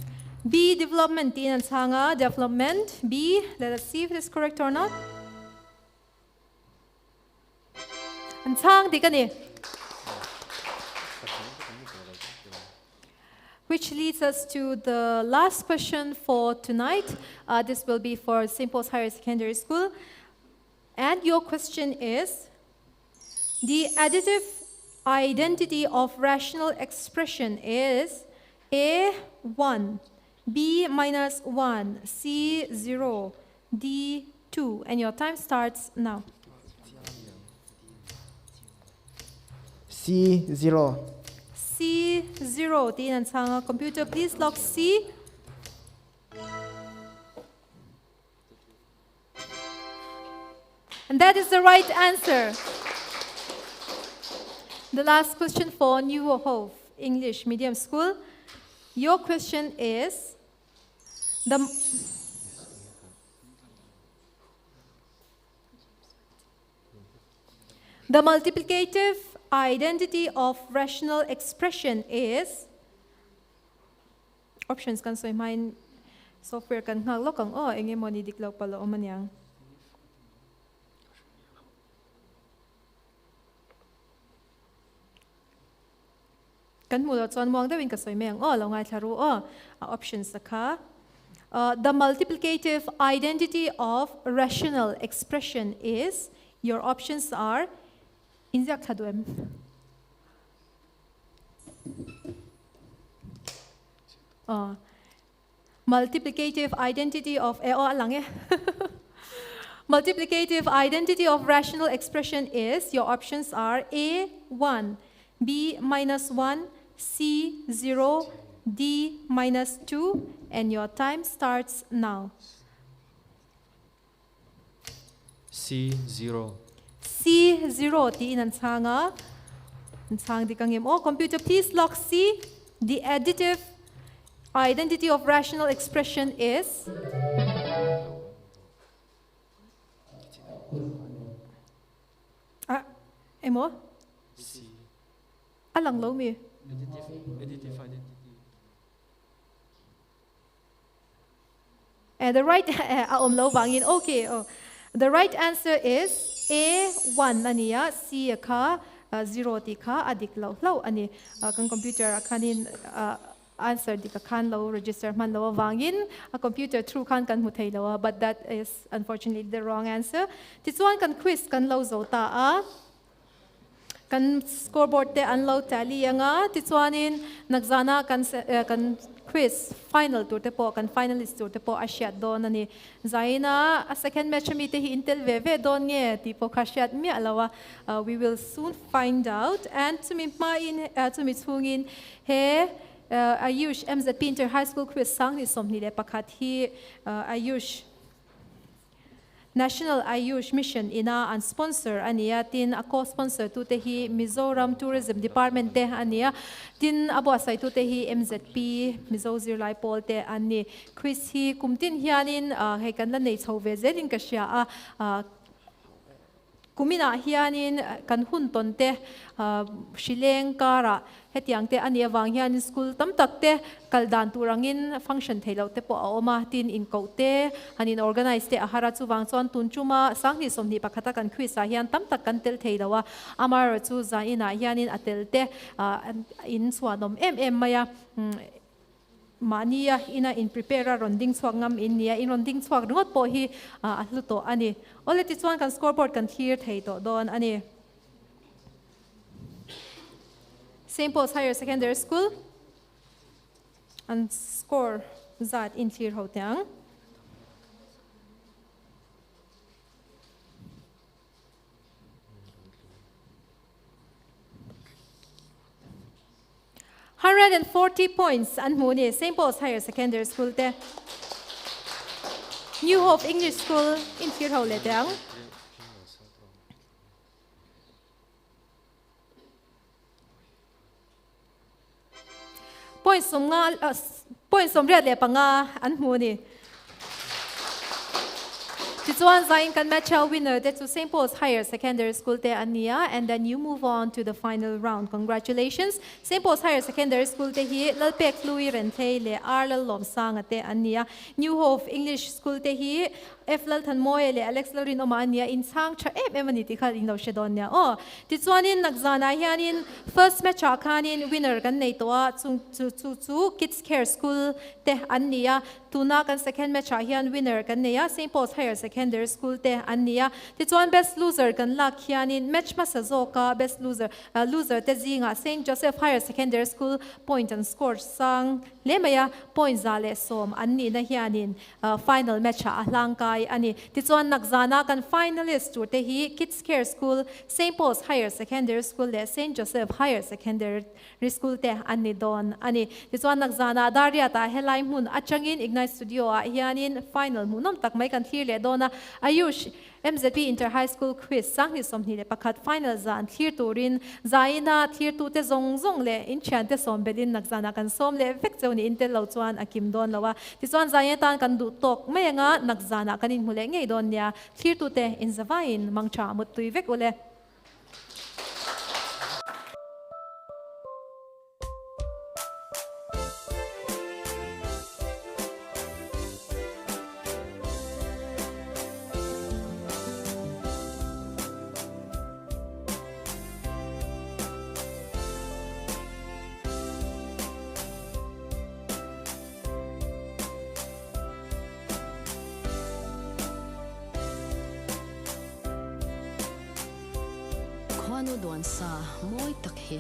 B, development. Tin sanga development. B, let us see if it is correct or not. And sang di kani. Which leads us to the last question for tonight. This will be for St. Paul's Higher Secondary School. And your question is, the additive identity of rational expression is A, 1, B, -1, C, 0, D, 2. And your time starts now. C, 0. C, 0. Tin and sang computer, please log C. And that is the right answer. The last question for New Hope English Medium School. Your question is, the multiplicative identity of rational expression is, options kan so mine software kan ngalok ang enge mo ni diklaw pala o manyang. Kan mo lo chuan mong dawin ka soy meng lo ngai tharu options ka. The multiplicative identity of rational expression is, your options are Inzak Thadwem. Multiplicative identity of multiplicative identity of rational expression is, your options are A, 1, B, -1, C, 0, D, -2, and your time starts now. C, 0. C, 0. Ti inan sanga. Sang di kangim. Computer, please log C. The additive identity of rational expression is emo? C. Alang low mi. Additive identity. The right low bangin. Okay. The right answer is A, 1 aniya, C ka 0 ti ka adik low ani kang computer kanin answer di ka kan low register man low wangin a computer through kan hutay low, but that is unfortunately the wrong answer. Tisuan kan quiz kan low zota kan scoreboard te unload tally nga tisuanin nagzana kan quiz final tour te po kan finalist tour te po asyat don ani zaina a second match mi te hi intel veve don nge ti po kasyat mi alawa. We will soon find out. And to me tungin he Ayush MZP Inter High School quiz sang ni somni le pakat hi Ayush National Ayush Mission ina an sponsor ania tin a co-sponsor tu te hi Mizoram Tourism Department te ania tin abo asai tu te hi MZP Mizo Zirlai Pol te ani quiz hi kumtin hianin he kan la nei chho ve zelin ka sha kumina hianin kan hun ton te Shileng Kara hetiang te ani awang hian school tam tak te kaldan turangin function thelo te po oma tin in ko te anin organize te ahara chuwang chon tunchuma sangni somni pakhata kan quiz a hian tam tak kan tel theilawa amar chu za ina hianin atel te in swanom maya mania ina in prepare ronding swangam in nia in ronding swag ngot po hi ahluto ani oleti chuan kan scoreboard kan thir thei to don ani St. Paul's Higher Secondary School and score that in clear hotiang. £140 and muni St. Paul's Higher Secondary School te. New Hope English School in Thir Ho Le Tang. Point som red le panga an mu ni. Tichuan zain kan match winner te to St. Paul's Higher Secondary School te ania, and then you move on to the final round. Congratulations. St. Paul's Higher Secondary School te hi lalpek lui ren thei le arlal lom sang te ania. New Hope English School te hi F lal than moy le Alex Lorin omania in sang cha emani ti khal in lo shedon nia. Oh, tichuanin nagzana hianin first match khanin winner kan nei to chu Kids Care School te ania. Tuna kan second match hian winner kan neya St. Paul's Higher Secondary School te ania. Tichuan best loser kan lak hianin match masazoka best loser te zinga St. Joseph Higher Secondary School point and score sang lemaya point zale som anni na hianin final match ahlangkai ani. Tichuan nagzana kan finalist tu te hi Kids Care School, St. Paul's Higher Secondary School le St. Joseph Higher Secondary School te anni don ani. Tichuan nagzana daria ta helai mun achangin ignite studio hianin final munom tak mai kan thlir le dona Ayush MZP Inter High School quiz sang ni som ni le pakhat final zan thlir turin zaina thlir tu te zong le in chan te som belin nagzana kan som le vek choni intel lo chuan akim don lawa tichuan zaina tan kan du tok mai nga nagzana kanin hule ngei don nia thlir tu te in zavain mangcha mut tui vek ule. Kwano doon sa mo'y takhi.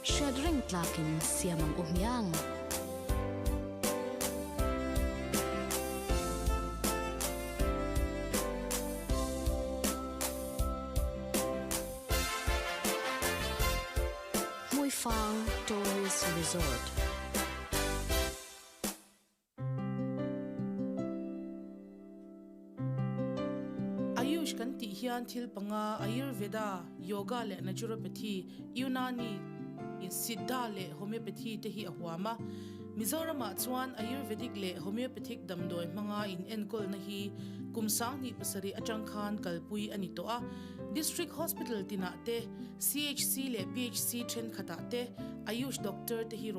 Shed ring tlakin siyamang umyang. Mui Fang Tourist Resort. Ayush kan ti hian thil panga Ayurveda, yoga le naturopathy, Unani in Siddha le homeopathy te hi ahwama. Mizoram chuan Ayurvedic le homeopathic damdoi manga in enkol na hi kumsang ni pasari achangkhan kalpui ani to a district hospital tinate CHC le PHC tren khata te Ayush doctor te hi